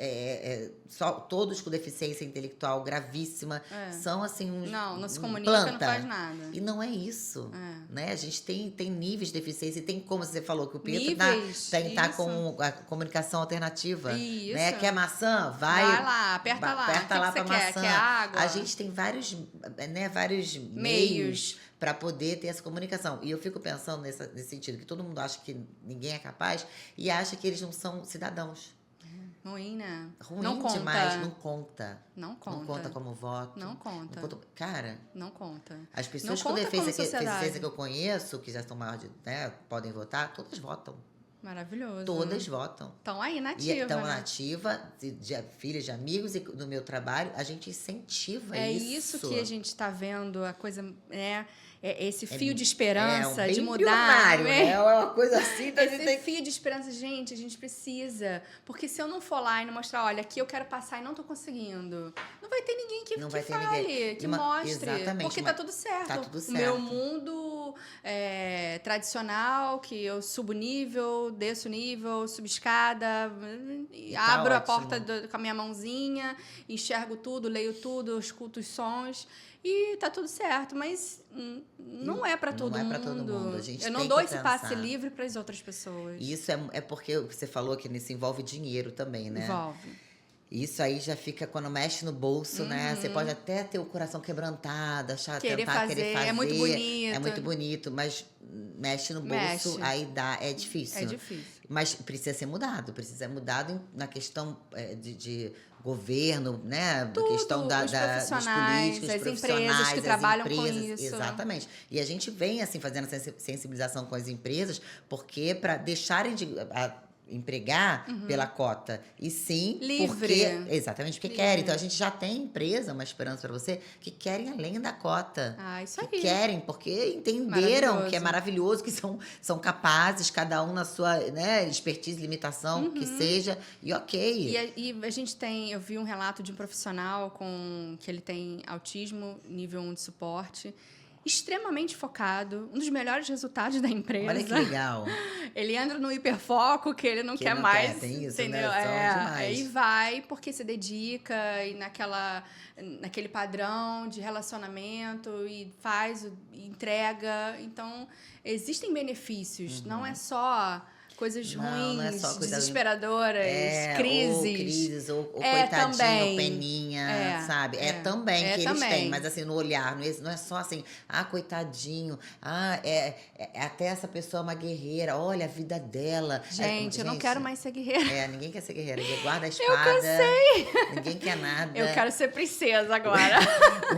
todos com deficiência intelectual gravíssima. São assim uns não se comunica, planta. não faz nada. E não é isso. Né? A gente tem níveis de deficiência e tem, como você falou, que o Pietro tá com a comunicação alternativa. Isso. Né? Quer maçã? Vai lá, aperta lá. Aperta lá pra maçã. Quer água? A gente tem vários meios para poder ter essa comunicação. E eu fico pensando nesse sentido, que todo mundo acha que ninguém é capaz e acha que eles não são cidadãos. Ruim, né? Ruim não conta. demais, não conta. Não conta. Não conta como voto. Não conta. Cara, não conta. As pessoas com deficiência que eu conheço, que já estão maiores, né, podem votar, todas votam. Maravilhoso. Todas votam. Estão aí na ativa. Estão na ativa, filhas de amigos e no meu trabalho, a gente incentiva isso. É isso que a gente está vendo, a coisa, esse fio de esperança, de mudar. É uma coisa assim. Esse fio de esperança, gente, a gente precisa. Porque se eu não for lá e não mostrar, olha, aqui eu quero passar e não estou conseguindo, não vai ter ninguém que fale, que mostre. Exatamente. Porque tá tudo certo. Tá tudo certo. O meu mundo tradicional, que eu subo o nível, desço o nível, subo escada, abro a porta com a minha mãozinha, enxergo tudo, leio tudo, escuto os sons e tá tudo certo, mas não é para todo mundo. Não é para todo mundo. Eu não dou esse passe livre para as outras pessoas. Isso é porque você falou que nisso envolve dinheiro também, né? Envolve. Isso aí já fica quando mexe no bolso, né? Você pode até ter o coração quebrantado, tentar querer fazer. É muito bonito. É muito bonito, mas mexe no bolso, aí é difícil. É difícil. Mas precisa ser mudado na questão de governo, né? Tudo, Na questão dos políticos, as profissionais, empresas que trabalham empresas, com isso. Exatamente. E a gente vem assim fazendo essa sensibilização com as empresas, porque para deixarem de empregar pela cota, e sim livre. Exatamente, porque querem. Então a gente já tem empresa, uma esperança para você, que querem além da cota. Isso aí. Que querem, porque entenderam que é maravilhoso, que são capazes, cada um na sua, né, expertise, limitação, que seja, e ok. E a gente eu vi um relato de um profissional que ele tem autismo, nível 1 de suporte, extremamente focado, um dos melhores resultados da empresa. Olha que legal. Ele entra no hiperfoco, que ele não quer mais. Tem isso, entendeu? Né? E vai porque se dedica e naquele padrão de relacionamento e entrega. Então, existem benefícios. Não é só coisas ruins, não é só coisa desesperadoras, crises. Ou coitadinho, também. ou peninha, sabe? Também que eles têm, mas assim, no olhar, não é só assim, coitadinho, até essa pessoa é uma guerreira, olha a vida dela. Gente, eu não quero mais ser guerreira. Ninguém quer ser guerreira, ninguém guarda a espada. Eu cansei. Ninguém quer nada. Eu quero ser princesa agora.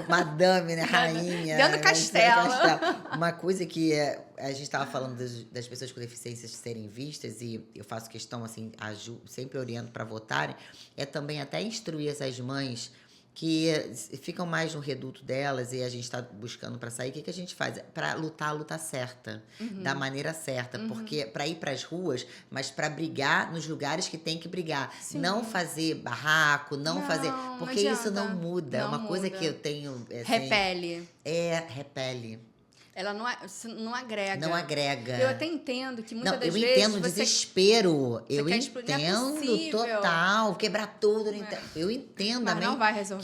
Madame, né? Rainha. Dentro do castelo. Uma coisa que a gente estava falando das pessoas com deficiências serem vistas, e eu faço questão, assim, sempre oriento para votarem, é também até instruir essas mães que ficam mais no reduto delas e a gente está buscando para sair. O que a gente faz? Para lutar a luta certa, da maneira certa, porque para ir para as ruas, mas para brigar nos lugares que tem que brigar. Sim. Não fazer barraco, não fazer... Porque isso não muda. É uma coisa que eu tenho... Assim, repele. Repele. Ela não agrega. Não agrega. Eu até entendo que muitas das vezes... Eu entendo o desespero. Eu entendo total. Quebrar tudo. Eu entendo. Mas não vai resolver.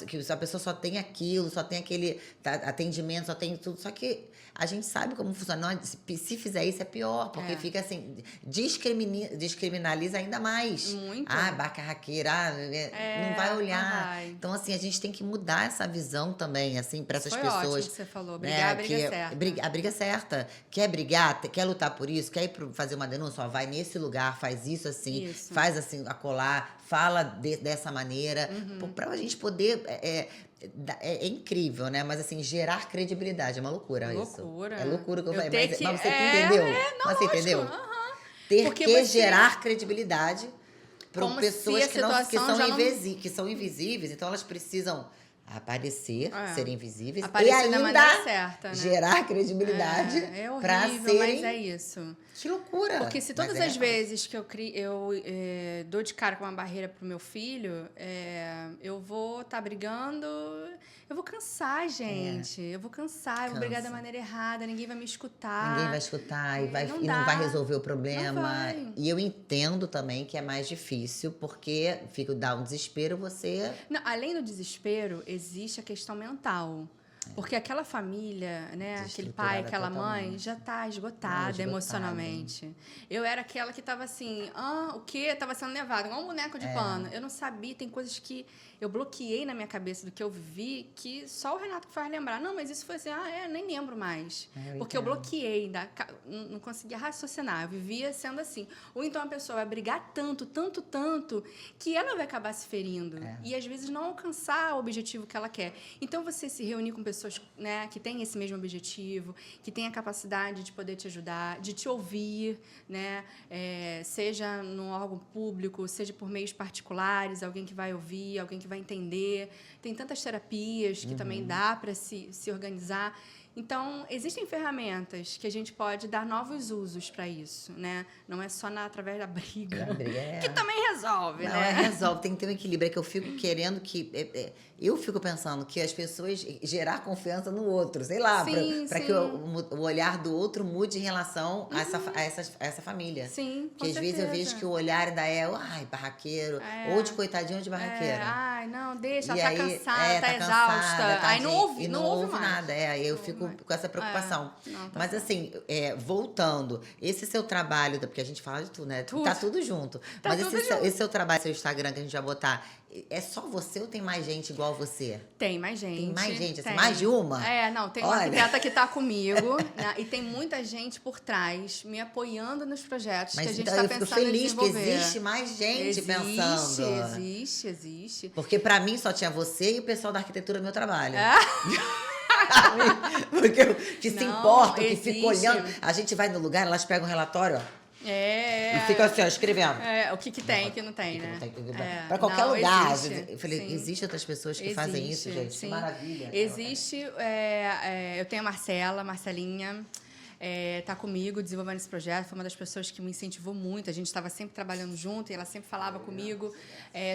Que a pessoa só tem aquilo, só tem aquele atendimento, só tem tudo. Só que a gente sabe como funciona. Não, se fizer isso é pior, porque fica assim... Descriminaliza ainda mais. Muito. Barraqueira, não vai olhar. Não vai. Então, assim, a gente tem que mudar essa visão também, assim, para essas pessoas. Ótimo que você falou. Brigar, briga certa. A briga certa. Quer brigar, quer lutar por isso, quer ir fazer uma denúncia, ó, vai nesse lugar, faz isso assim, faz assim, acolá, fala dessa maneira, pra gente poder... É incrível, né? Mas assim, gerar credibilidade é uma loucura isso. Loucura. É loucura que eu falei, mas você entendeu? Não, Mas você lógico, entendeu? aham. Ter Porque que você- gerar credibilidade para Como pessoas se a que, não, que, situação são já não- que são invisíveis, então elas precisam aparecer, É. serem invisíveis e Aparecer da ainda maneira certa, né? gerar credibilidade É para horrível, mas serem... é isso. Que loucura! Porque se Mas todas as vezes que eu dou de cara com uma barreira pro meu filho, eu vou estar brigando, eu vou cansar, gente. Eu vou cansar, eu vou brigar da Cansa. maneira errada, ninguém vai me escutar. Ninguém vai escutar e Não não dá. vai resolver o problema. Não vai. E eu entendo também que é mais difícil, porque dá um desespero você... Não, além do desespero, existe a questão mental. Porque aquela família, né, aquele pai, Desestruturada aquela mãe, totalmente. já tá esgotada Esgotada. emocionalmente. Eu era aquela que tava assim, o quê? Tava sendo levada, igual um boneco de pano. Eu não sabia, tem coisas que eu bloqueei na minha cabeça do que eu vivi, que só o Renato que faz lembrar. Não, mas isso foi assim, nem lembro mais. Porque eu bloqueei, não conseguia raciocinar. Eu vivia sendo assim. Ou então a pessoa vai brigar tanto, tanto, tanto, que ela vai acabar se ferindo. E às vezes não alcançar o objetivo que ela quer. Então você se reunir com pessoas, né, que têm esse mesmo objetivo, que têm a capacidade de poder te ajudar, de te ouvir, né, seja num órgão público, seja por meios particulares, alguém que vai ouvir, alguém que vai entender. Tem tantas terapias que também dá para se organizar. Então, existem ferramentas que a gente pode dar novos usos para isso, né? Não é só através da briga, que também resolve, Não, né? resolve, tem que ter um equilíbrio. É que eu fico querendo que... eu fico pensando que as pessoas gerar confiança no outro, sei lá, para que o olhar do outro mude em relação a essa família. Sim, Porque às vezes eu vejo que o olhar ainda barraqueiro, ou de coitadinho ou de barraqueiro. Não, deixa, E ela aí, tá cansada, tá cansada, exausta. Aí não ouve mais. nada. Aí eu fico com essa preocupação. Mas certo. assim, voltando, esse seu trabalho, porque a gente fala de tudo, né? Tudo. Tá tudo junto. Tá Mas tudo esse seu trabalho, seu Instagram que a gente vai botar, é só você ou tem mais gente igual você? Tem mais gente. Tem mais gente, assim, tem. mais de uma? Não, tem uma arquiteta que tá comigo, né? E tem muita gente por trás me apoiando nos projetos que a gente então tá eu fico pensando em feliz que desenvolver. existe mais gente pensando. Existe. Porque pra mim só tinha você e o pessoal da arquitetura do meu trabalho. Porque que se importa, que fica olhando. A gente vai no lugar, elas pegam o relatório, ó. E fica assim, ó, escrevendo. O que tem e o que eu quem não tem, né? Pra qualquer lugar. Existe, Eu falei, existem outras pessoas que fazem isso, gente. Sim. Que maravilha. Existe, eu tenho a Marcelinha, tá comigo desenvolvendo esse projeto, foi uma das pessoas que me incentivou muito, a gente estava sempre trabalhando junto e ela sempre falava comigo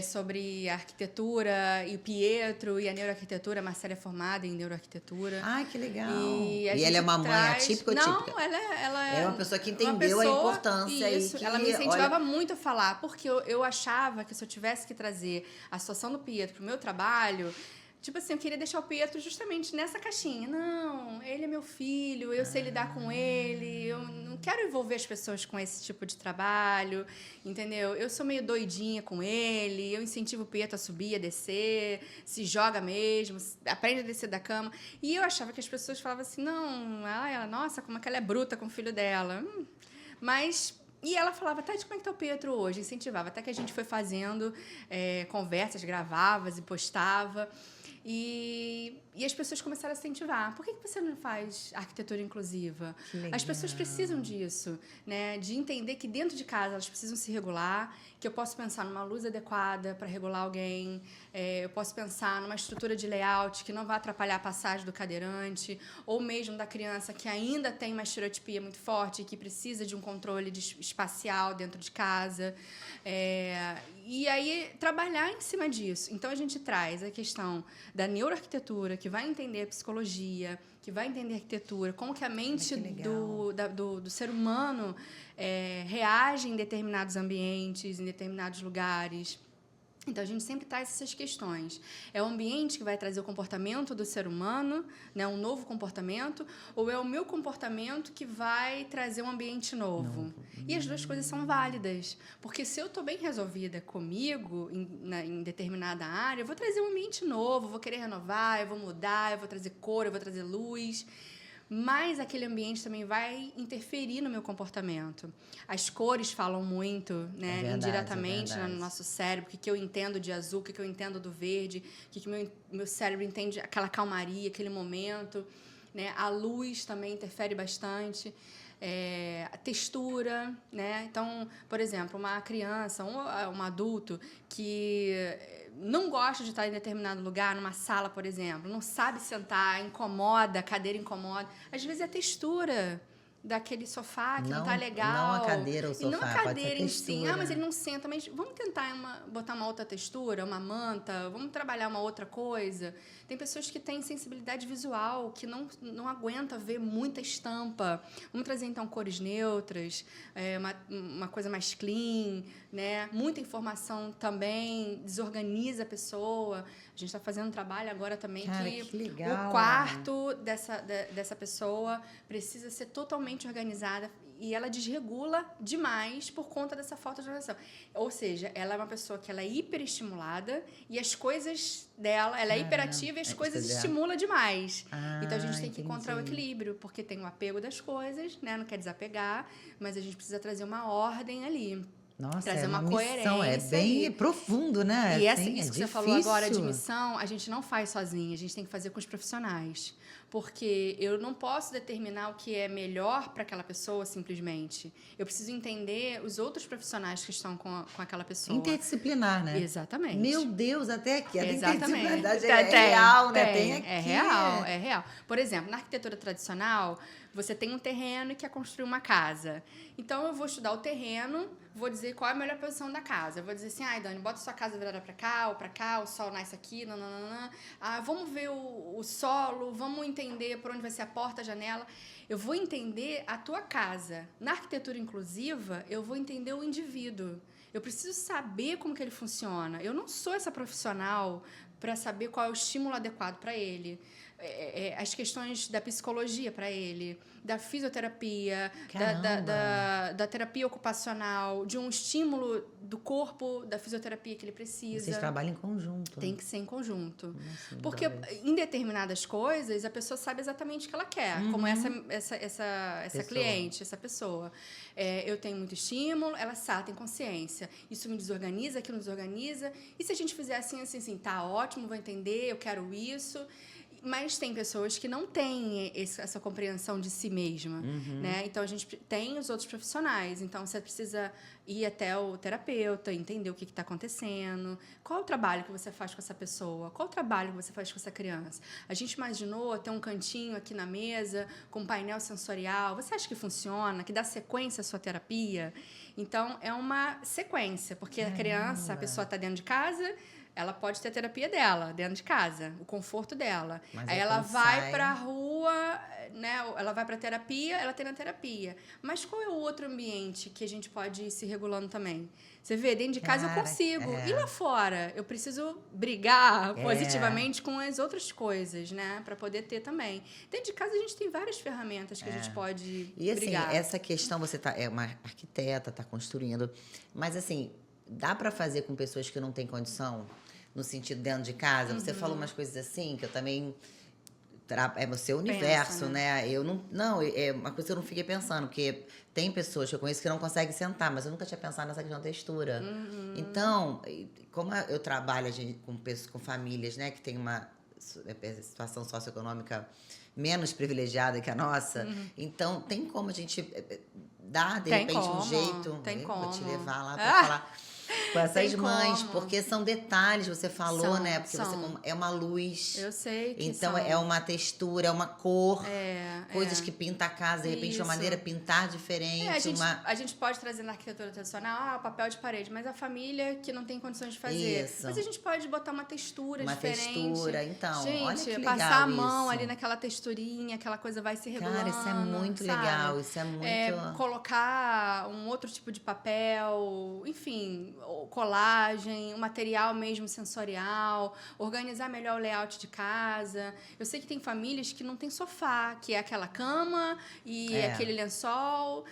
sobre a arquitetura e o Pietro e a neuroarquitetura. A Marcela é formada em neuroarquitetura. Ai, que legal. E ela é uma mãe atípica ou típica? Não, ela é uma pessoa que entendeu a importância. Isso, e que, ela me incentivava muito a falar, porque eu achava que se eu tivesse que trazer a situação do Pietro para o meu trabalho, tipo assim, eu queria deixar o Pietro justamente nessa caixinha. Não, ele é meu filho, eu sei lidar com ele, eu não quero envolver as pessoas com esse tipo de trabalho, entendeu? Eu sou meio doidinha com ele, eu incentivo o Pietro a subir, a descer, se joga mesmo, aprende a descer da cama. E eu achava que as pessoas falavam assim, não, nossa, como é que ela é bruta com o filho dela. E ela falava, Tati, como é que tá o Pietro hoje? Incentivava, até que a gente foi fazendo conversas, gravava e postava. E as pessoas começaram a se incentivar. Por que você não faz arquitetura inclusiva? As pessoas precisam disso, né? De entender que dentro de casa elas precisam se regular, que eu posso pensar numa luz adequada para regular alguém, eu posso pensar numa estrutura de layout que não vai atrapalhar a passagem do cadeirante, ou mesmo da criança que ainda tem uma estereotipia muito forte e que precisa de um controle espacial dentro de casa. E aí, trabalhar em cima disso. Então, a gente traz a questão da neuroarquitetura, que vai entender a psicologia, que vai entender a arquitetura, como que a mente do ser humano reage em determinados ambientes, em determinados lugares. Então, a gente sempre traz essas questões. É o ambiente que vai trazer o comportamento do ser humano, né, um novo comportamento, ou é o meu comportamento que vai trazer um ambiente novo? E as duas coisas são válidas. Porque se eu estou bem resolvida comigo, em determinada área, eu vou trazer um ambiente novo, eu vou querer renovar, eu vou mudar, eu vou trazer cor, eu vou trazer luz. mas aquele ambiente também vai interferir no meu comportamento. As cores falam muito, né, verdade, indiretamente no verdade. nosso cérebro, o que eu entendo de azul, o que eu entendo do verde, o que meu cérebro entende, aquela calmaria, aquele momento, né? A luz também interfere bastante. A textura, né? Então, por exemplo, uma criança, um adulto que não gosta de estar em determinado lugar, numa sala, por exemplo, não sabe sentar, incomoda, a cadeira incomoda. Às vezes é a textura daquele sofá que não tá legal. Não a cadeira ou o E não a sofá, pode ser a cadeira em si. textura. Mas ele não senta. Mas vamos tentar botar uma outra textura, uma manta, vamos trabalhar uma outra coisa. Tem pessoas que têm sensibilidade visual, que não aguenta ver muita estampa. Vamos trazer, então, cores neutras, uma coisa mais clean, né? Muita informação também desorganiza a pessoa. A gente está fazendo um trabalho agora também. Cara, que legal. O quarto dessa pessoa precisa ser totalmente organizada e ela desregula demais por conta dessa falta de organização. Ou seja, ela é uma pessoa que ela é hiperestimulada e as coisas dela, ela é hiperativa e as coisas estimula demais. Então a gente tem que encontrar o equilíbrio, porque tem o apego das coisas, né? Não quer desapegar, mas a gente precisa trazer uma ordem ali. Nossa, trazer é uma coerência. É bem profundo, né? E assim, isso é que você falou agora de missão, a gente não faz sozinha, a gente tem que fazer com os profissionais. Porque eu não posso determinar o que é melhor para aquela pessoa, simplesmente. Eu preciso entender os outros profissionais que estão com aquela pessoa. Interdisciplinar, né? Exatamente. Meu Deus, até aqui. A Exatamente. interdisciplinaridade é real, né? Tem aqui. É real, é real. Por exemplo, na arquitetura tradicional, você tem um terreno e quer construir uma casa. Então, eu vou estudar o terreno, vou dizer qual é a melhor posição da casa. Eu vou dizer assim, Dani, bota sua casa virada para cá, o sol nasce aqui, nananana. Vamos ver o solo, vamos entender por onde vai ser a porta, a janela. Eu vou entender a tua casa. Na arquitetura inclusiva, eu vou entender o indivíduo. Eu preciso saber como que ele funciona. Eu não sou essa profissional para saber qual é o estímulo adequado para ele. As questões da psicologia para ele, da fisioterapia, da terapia ocupacional, de um estímulo do corpo, da fisioterapia que ele precisa. Vocês trabalham em conjunto. Tem que ser em conjunto. Nossa, porque em determinadas coisas, a pessoa sabe exatamente o que ela quer. Como essa cliente, essa pessoa. Eu tenho muito estímulo, ela sabe, tem consciência. Isso me desorganiza, aquilo me desorganiza. E se a gente fizer assim, tá ótimo, vou entender, eu quero isso. Mas tem pessoas que não têm essa compreensão de si mesma, né? Então, a gente tem os outros profissionais. Então, você precisa ir até o terapeuta, entender o que está acontecendo. Qual é o trabalho que você faz com essa pessoa? Qual é o trabalho que você faz com essa criança? A gente imaginou ter um cantinho aqui na mesa com um painel sensorial. Você acha que funciona? Que dá sequência à sua terapia? Então, é uma sequência. Porque a criança, a pessoa está dentro de casa... Ela pode ter a terapia dela, dentro de casa, o conforto dela. Mas aí ela vai para a rua, né? Ela vai para a terapia, ela tem a terapia. Mas qual é o outro ambiente que a gente pode ir se regulando também? Você vê, dentro de casa eu consigo. E lá fora? Eu preciso brigar positivamente com as outras coisas, né? Para poder ter também. Dentro de casa a gente tem várias ferramentas que a gente pode brigar. E assim, essa questão, você é uma arquiteta, está construindo. Mas assim, dá para fazer com pessoas que não têm condição? No sentido dentro de casa, você falou umas coisas assim que eu também é o seu universo, né? Eu não, é uma coisa que eu não fiquei pensando, porque tem pessoas que eu conheço que não conseguem sentar, mas eu nunca tinha pensado nessa questão da textura. Então, como eu trabalho com famílias, né, que tem uma situação socioeconômica menos privilegiada que a nossa, então tem como a gente dar de repente um jeito, vou te levar lá para falar com essas mães, porque são detalhes, você falou, né? Porque você é uma luz. Eu sei que então é uma textura, é uma cor, coisas é. que pinta a casa, de repente, de uma maneira pintar diferente. A gente pode trazer na arquitetura tradicional papel de parede, mas a família que não tem condições de fazer. Isso. Mas a gente pode botar uma textura diferente. Uma textura, então. Gente, olha que legal passar a mão isso. ali naquela texturinha, aquela coisa vai se regulando. Cara, isso é muito legal, isso é muito... Colocar um outro tipo de papel, enfim, colagem, um material mesmo sensorial, organizar melhor o layout de casa. Eu sei que tem famílias que não tem sofá, que é aquela cama e aquele lençol,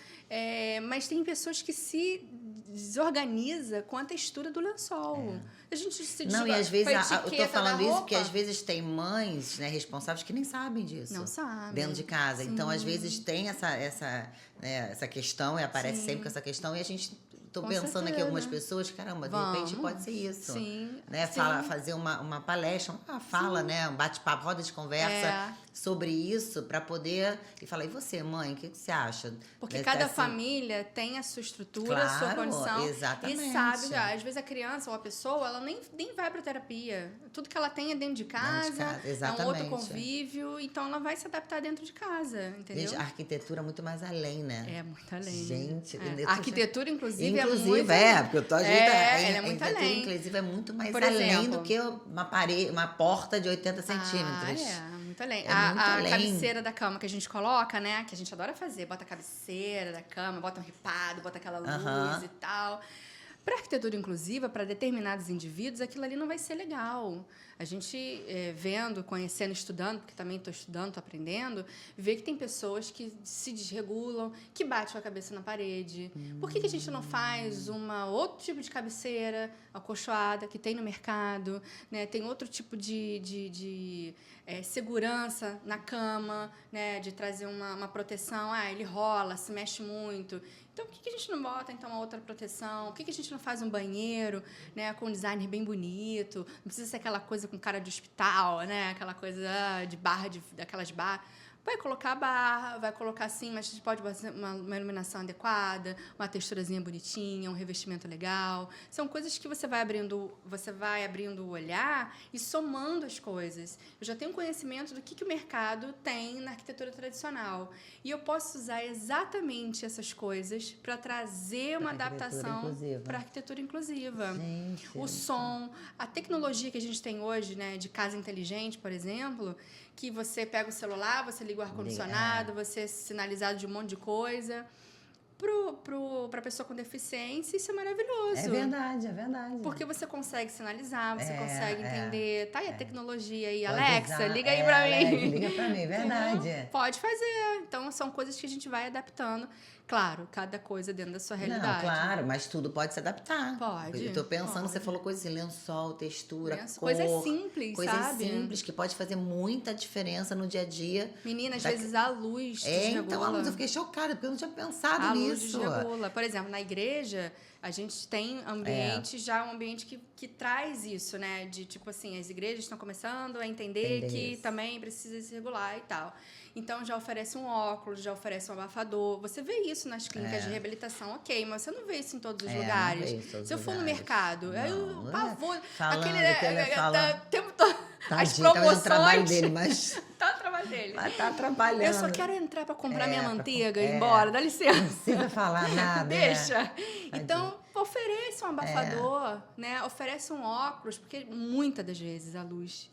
mas tem pessoas que se desorganiza com a textura do lençol. A gente se Não, e às vezes, eu tô etiqueta falando da isso roupa. porque às vezes tem mães, né, responsáveis que nem sabem disso. Não sabem. Dentro de casa. Sim. Então, às vezes tem essa questão, e aparece Sim. sempre com essa questão, e a gente... Tô Com pensando aqui certeza. algumas pessoas, caramba, de repente pode ser isso. Sim. Né? Sim. Fazer uma palestra, uma fala, né? Um bate-papo, roda de conversa sobre isso, para poder... E falar, e você, mãe, o que você acha? Porque Né, cada assim, família tem a sua estrutura, a sua Claro, condição. exatamente. E sabe já. Às vezes a criança ou a pessoa, ela nem vai para terapia. Tudo que ela tem é dentro de casa. É um exatamente. outro convívio. Então ela vai se adaptar dentro de casa, entendeu? Gente, a arquitetura é muito mais além, né? É muito além. Gente, A arquitetura, inclusive, é muito porque eu tô ela é muito a arquitetura, além. inclusive, é muito mais Por além exemplo, do que uma parede, uma porta de 80 centímetros. Muito além. É muito a além. cabeceira da cama que a gente coloca, né? Que a gente adora fazer. Bota a cabeceira da cama, bota um ripado, bota aquela luz e tal. Para arquitetura inclusiva, para determinados indivíduos, aquilo ali não vai ser legal. A gente, vendo, conhecendo, estudando, porque também estou estudando, estou aprendendo, vê que tem pessoas que se desregulam, que batem a cabeça na parede. Por que a gente não faz outro tipo de cabeceira acolchoada que tem no mercado? Né? Tem outro tipo de segurança na cama, né? De trazer uma proteção. Ele rola, se mexe muito. Então, por que a gente não bota, então, uma outra proteção? Por que a gente não faz um banheiro, né, com um design bem bonito? Não precisa ser aquela coisa com cara de hospital, né? Aquela coisa de barra, daquelas barras. Vai colocar a barra, vai colocar assim, mas pode fazer uma iluminação adequada, uma texturazinha bonitinha, um revestimento legal. São coisas que você vai abrindo o olhar e somando as coisas. Eu já tenho conhecimento do que o mercado tem na arquitetura tradicional. E eu posso usar exatamente essas coisas para trazer uma adaptação para a arquitetura inclusiva. Gente, o som, a tecnologia que a gente tem hoje, né, de casa inteligente, por exemplo, que você pega o celular, você liga o ar-condicionado, você é sinalizado de um monte de coisa. Para pessoa com deficiência, isso é maravilhoso. É verdade. Porque você consegue sinalizar, você consegue entender. Tá aí a tecnologia aí. Pode Alexa, usar, liga aí para mim. Liga para mim, verdade. Pode fazer. Então, são coisas que a gente vai adaptando. Claro, cada coisa dentro da sua realidade. Não, claro, mas tudo pode se adaptar. Pode. Eu tô pensando, você falou coisas assim, lençol, textura, cor. Coisas simples, coisas sabe? simples que pode fazer muita diferença no dia a dia. Menina, às vezes a luz então desregula. a luz, eu fiquei chocada, porque eu não tinha pensado A nisso. luz desregula. Por exemplo, na igreja, a gente tem ambiente, já um ambiente que traz isso, né? De tipo assim, as igrejas estão começando a entender que isso. também precisa se regular e tal. Então, já oferece um óculos, já oferece um abafador. Você vê isso nas clínicas de reabilitação, ok, mas você não vê isso em todos os lugares. Se eu for no mercado, aí eu pavor. Tempo todo. As promoções. Tá o trabalho dele, mas... Tá o trabalho dele. Mas tá trabalhando. Eu só quero entrar para comprar minha manteiga e ir embora, dá licença. Não precisa falar nada. Deixa. Então, oferece um abafador, né? Oferece um óculos, porque muitas das vezes a luz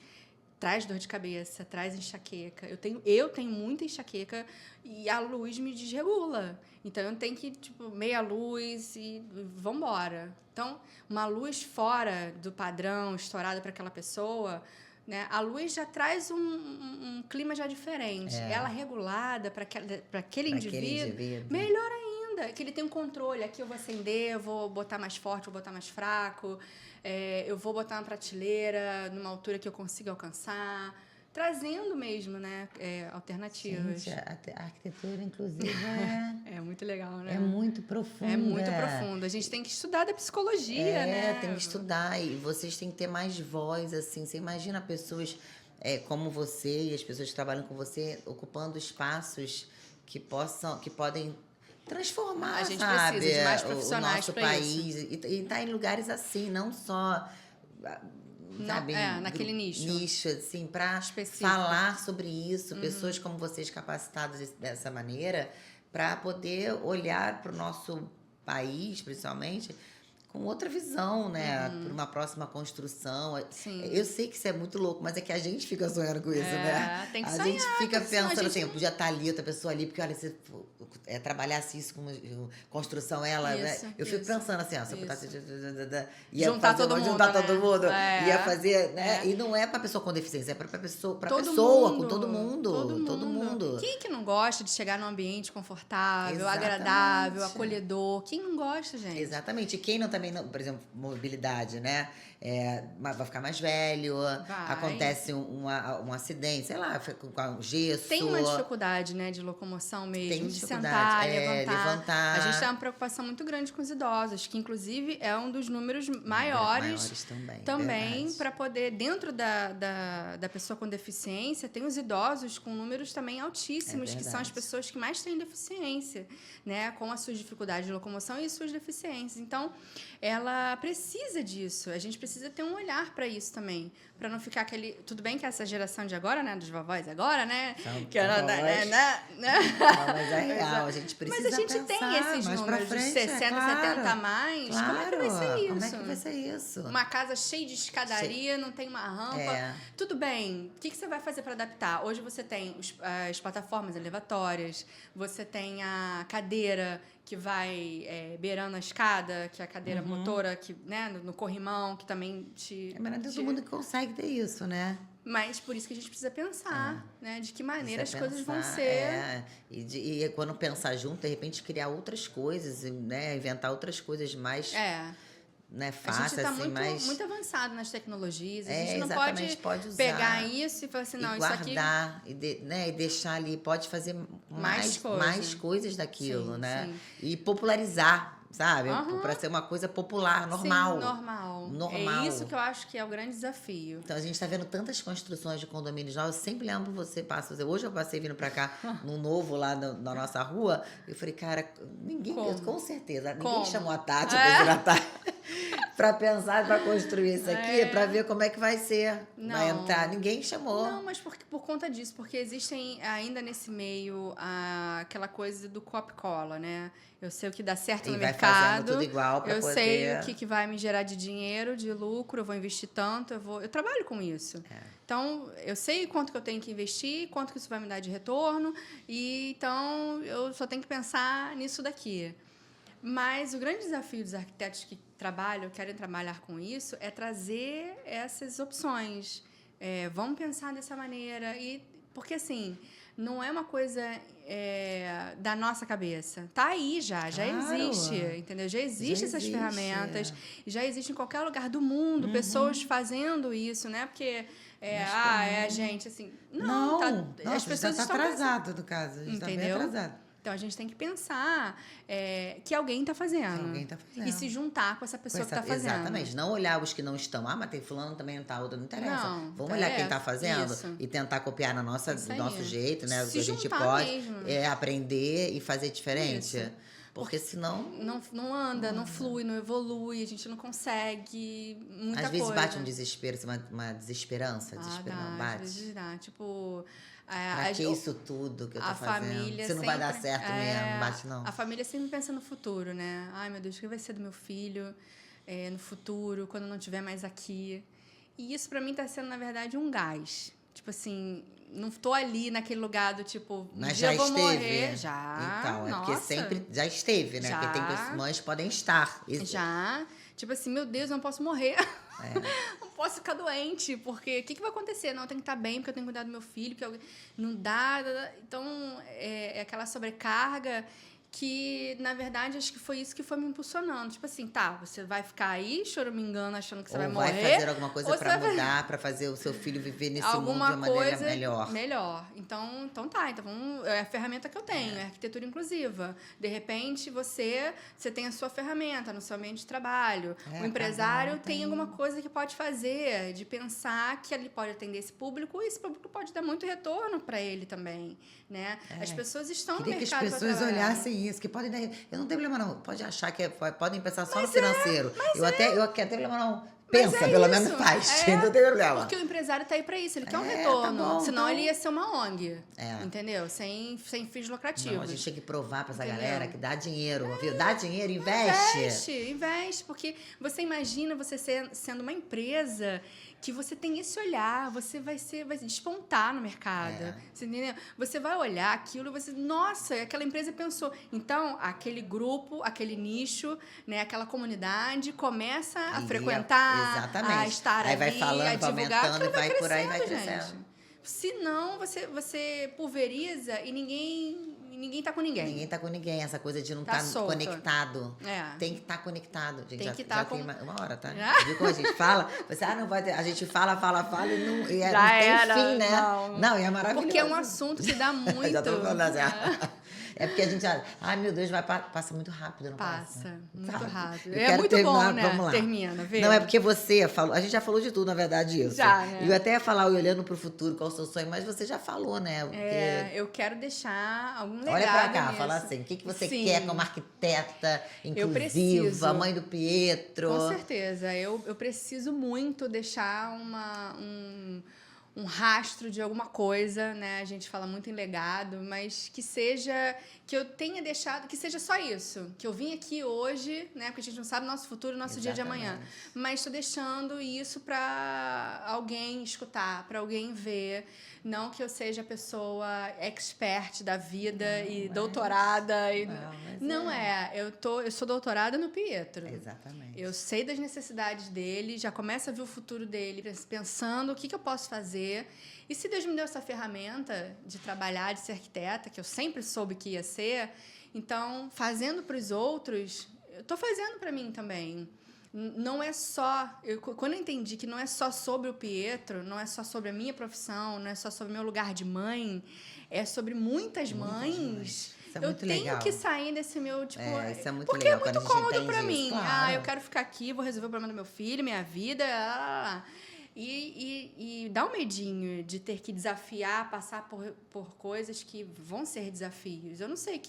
traz dor de cabeça, traz enxaqueca. Eu tenho muita enxaqueca e a luz me desregula. Então, eu tenho que, meia luz e vambora. Então, uma luz fora do padrão, estourada para aquela pessoa, né? A luz já traz um clima já diferente. Ela regulada para aquele indivíduo, melhor ainda, que ele tem um controle. Aqui eu vou acender, eu vou botar mais forte, vou botar mais fraco, eu vou botar uma prateleira numa altura que eu consiga alcançar, trazendo mesmo, né, alternativas. Gente, a arquitetura inclusiva é muito legal, né? É muito profunda. É muito profundo. A gente tem que estudar da psicologia, né? Tem que estudar. E vocês têm que ter mais voz, assim. Você imagina pessoas como você e as pessoas que trabalham com você ocupando espaços que podem transformar, a gente sabe, precisa de mais o profissionais nosso para país. isso. E tá em lugares assim, não só... Sabe, naquele nicho assim, para falar sobre isso, pessoas como vocês capacitadas dessa maneira, para poder olhar para o nosso país, principalmente, com outra visão, né? Por uma próxima construção. Sim. Eu sei que isso é muito louco, mas é que a gente fica sonhando com isso, né? Tem que A sonhar, gente fica porque senão a pensando gente assim, podia estar ali, outra pessoa ali, porque olha, se trabalhasse isso com construção, ela, né? Isso, Eu fico isso, pensando assim, ó, se eu botasse. Juntar todo mundo, juntar né? todo mundo, É. ia fazer, né? E não é pra pessoa com deficiência, é pra pessoa, Todo pessoa, mundo, com todo mundo. Todo mundo. Quem que não gosta de chegar num ambiente confortável, Exatamente. agradável, acolhedor? Quem não gosta, gente? Exatamente. E quem não também, não, por exemplo, mobilidade, né? Vai ficar mais velho, Vai. acontece um acidente, sei lá, com gesso. Tem uma dificuldade, né, de locomoção mesmo, Tem de dificuldade, sentar, levantar. A gente levantar. tem uma preocupação muito grande com os idosos, que inclusive é um dos números maiores também verdade. para poder, dentro da pessoa com deficiência, tem os idosos com números também altíssimos, que são as verdade. pessoas que mais têm deficiência, né, com as suas dificuldades de locomoção e suas deficiências. Então, ela precisa disso. A gente precisa ter um olhar para isso também, para não ficar aquele... Tudo bem que essa geração de agora, né, dos vovós agora, né? Que era, né? Não, mas é real, a gente precisa Mas a gente pensar tem esses mais números pra de frente, 60, claro, 70 a mais. Claro. Como é que vai ser isso? Como é que vai ser isso? Uma casa cheia de escadaria, não tem uma rampa. Tudo bem. O que você vai fazer para adaptar? Hoje você tem as plataformas elevatórias, você tem a cadeira que vai beirando a escada, que é a cadeira motora, que, né, no corrimão, que também te... Mas não é todo mundo que consegue ter isso, né? Mas por isso que a gente precisa pensar, né? De que maneira as Precisa coisas vão pensar, ser. E quando pensar junto, de repente criar outras coisas, né? Inventar outras coisas mais né, A fáceis, gente está assim, muito avançado nas tecnologias. A É, gente não exatamente, pode usar pegar isso e falar assim, não, e isso aqui... guardar e deixar ali, pode fazer mais coisas daquilo, Sim, né? sim. E popularizar, sabe? Aham. Para ser uma coisa popular, normal. Sim, normal. Normal. É isso que eu acho que é o grande desafio. Então, a gente está vendo tantas construções de condomínios novos. Eu sempre lembro você passa. Hoje eu passei vindo para cá, num novo lá na nossa rua. Eu falei, cara, ninguém, com certeza, ninguém chamou a Tati, a Tati, para pensar, para construir isso aqui, para ver como é que vai ser. Não. Vai entrar. Ninguém chamou. Não, mas por conta disso, porque existem ainda nesse meio aquela coisa do copy-cola, né? Eu sei o que dá certo no vai mercado. fazendo tudo igual para poder... Eu sei o que vai me gerar de dinheiro, de lucro, eu vou investir tanto, eu trabalho com isso. Então, eu sei quanto que eu tenho que investir, quanto que isso vai me dar de retorno, e então eu só tenho que pensar nisso daqui. Mas o grande desafio dos arquitetos que querem trabalhar com isso, é trazer essas opções. Vamos pensar dessa maneira. Porque, assim, não é uma coisa da nossa cabeça. Tá aí já existe, entendeu? Já existem essas ferramentas, já existe em qualquer lugar do mundo, pessoas fazendo isso, né? Porque a gente, assim... Não, as pessoas já estão atrasado, no caso. A gente está bem atrasado. Então, a gente tem que pensar que alguém está fazendo. Alguém tá fazendo. E se juntar com essa pessoa que está fazendo. Exatamente. Não olhar os que não estão. Mas tem fulano também não está, outra não interessa. Não, vamos olhar quem está fazendo e tentar copiar do nosso jeito, né? Se a gente pode aprender e fazer diferente. Isso. Porque senão... Não anda, não flui, não evolui, a gente não consegue muita coisa. Às vezes bate um desespero, uma desesperança. Bate. Às vezes dá. Tipo... Pra que isso tudo que eu tô fazendo? Se não vai dar certo mesmo, não bate não. A família sempre pensa no futuro, né? Ai, meu Deus, o que vai ser do meu filho no futuro, quando não estiver mais aqui? E isso, pra mim, tá sendo, na verdade, um gás. Tipo assim, não tô ali naquele lugar do tipo, mas já já vou esteve. morrer. Já, Então, porque sempre já esteve, né? Porque tem mães que podem estar. Já. Tipo assim, meu Deus, eu não posso morrer. Não posso ficar doente, porque o que vai acontecer? Não, eu tenho que estar bem, porque eu tenho que cuidar do meu filho, porque não dá. Então, é aquela sobrecarga que, na verdade, acho que foi isso que foi me impulsionando. Tipo assim, você vai ficar aí choramingando, achando que você vai morrer. Ou vai fazer alguma coisa para mudar, para fazer o seu filho viver nesse mundo de uma maneira melhor. Então é a ferramenta que eu tenho, é a arquitetura inclusiva. De repente, você tem a sua ferramenta no seu ambiente de trabalho. O empresário tem alguma coisa que pode fazer, de pensar que ele pode atender esse público, e esse público pode dar muito retorno para ele também, né? As pessoas estão no mercado para trabalhar. Que as pessoas olhassem isso, que podem... Eu não tenho problema não, pode achar que podem pensar só no financeiro. Eu até problema não. Pensa, é pelo isso. menos faz. Não tem problema. Porque o empresário tá aí pra isso, ele quer um Tá retorno. bom, Senão então. ele ia ser uma ONG. É. Entendeu? Sem fins lucrativos. Não, a gente tem que provar pra essa Entendeu? galera que dá dinheiro, viu? Dá dinheiro, investe. Investe, porque você imagina você sendo uma empresa que você tem esse olhar, você vai despontar no mercado. Você entendeu? Você vai olhar aquilo e você, nossa, aquela empresa pensou. Então, aquele grupo, aquele nicho, né, aquela comunidade começa a frequentar, exatamente. a estar aí vai ali, falando, a vai divulgar, aumentando, aquilo vai por aí, vai gente. crescendo. Senão, você pulveriza e ninguém tá com ninguém. Ninguém tá com ninguém, essa coisa de não Tá estar solto. conectado. É. Tem que estar conectado. Gente, Tem já, que já tá tem com- uma hora, tá? Já? Viu como a gente fala? Você, não vai ter. A gente fala e não, e Já não tem era, fim, né? não. E é maravilhoso. Porque é um assunto que dá muito. Já tô falando assim. É porque a gente, ai meu Deus, passa muito rápido, não passa? Passa, muito Sabe? rápido. Eu É quero muito terminar, bom, né? Vamos lá. Termina, vê? Não, é porque você falou, a gente já falou de tudo, na verdade, isso. Já, né? E eu até ia falar, olhando pro futuro, qual é o seu sonho, mas você já falou, né? Porque... Eu quero deixar algum legado Olha pra cá, nisso. fala assim, o que você Sim. quer como arquiteta Eu inclusiva, preciso. mãe do Pietro? Com certeza. Eu preciso muito deixar um rastro de alguma coisa, né? A gente fala muito em legado, mas que eu tenha deixado, que seja só isso. Que eu vim aqui hoje, né? Porque a gente não sabe o nosso futuro, o nosso dia de amanhã. Mas estou deixando isso para alguém escutar, para alguém ver. Não que eu seja a pessoa expert da vida e doutorada. Não é. Eu sou doutorada no Pietro. Exatamente. Eu sei das necessidades dele, já começo a ver o futuro dele, pensando o que eu posso fazer. E se Deus me deu essa ferramenta de trabalhar, de ser arquiteta, que eu sempre soube que ia ser, então, fazendo para os outros, eu estou fazendo para mim também. Não é só... Quando eu entendi que não é só sobre o Pietro, não é só sobre a minha profissão, não é só sobre o meu lugar de mãe, é sobre muitas mães. Isso é Eu muito tenho legal. que sair desse meu, tipo... Isso é muito porque legal é muito quando a gente cômodo entende pra isso, mim. claro. Eu quero ficar aqui, vou resolver o problema do meu filho, minha vida... E dá um medinho de ter que desafiar, passar por coisas que vão ser desafios. Eu não sei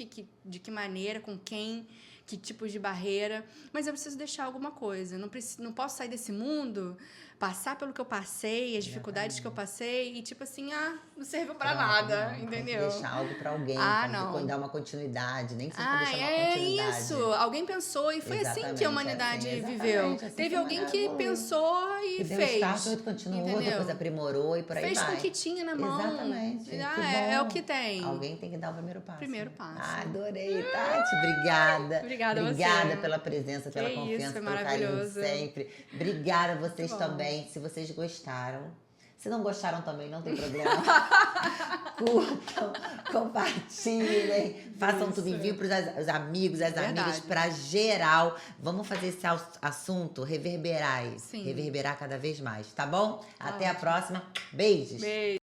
de que maneira, com quem, que tipos de barreira, mas eu preciso deixar alguma coisa. Não posso sair desse mundo, passar pelo que eu passei, as dificuldades que eu passei, e tipo assim, não serviu pra nada, Tem entendeu? que deixar algo pra alguém, não. dar uma continuidade, nem que seja pra deixar uma É continuidade. isso. Alguém pensou e foi assim que a humanidade viveu. Assim Teve que alguém que evoluiu. pensou e Que deu fez. start, outro continuou, entendeu? depois aprimorou e por aí Fez vai. com o que tinha na mão. Exatamente. Que É bom. o que tem. Alguém tem que dar o primeiro passo. Primeiro passo. Adorei, Tati. Obrigada. Obrigada a você. Obrigada pela presença, pela Que confiança, isso, foi pelo carinho maravilhoso. sempre. Obrigada a vocês Muito bom. também. Se vocês gostaram. Se não gostaram também, não tem problema. Curtam, compartilhem, façam tudo, enviem para os amigos, as Verdade. amigas, para geral. Vamos fazer esse assunto reverberar aí. Sim. Reverberar cada vez mais, tá bom? Até a ótimo. próxima. Beijos. Beijo.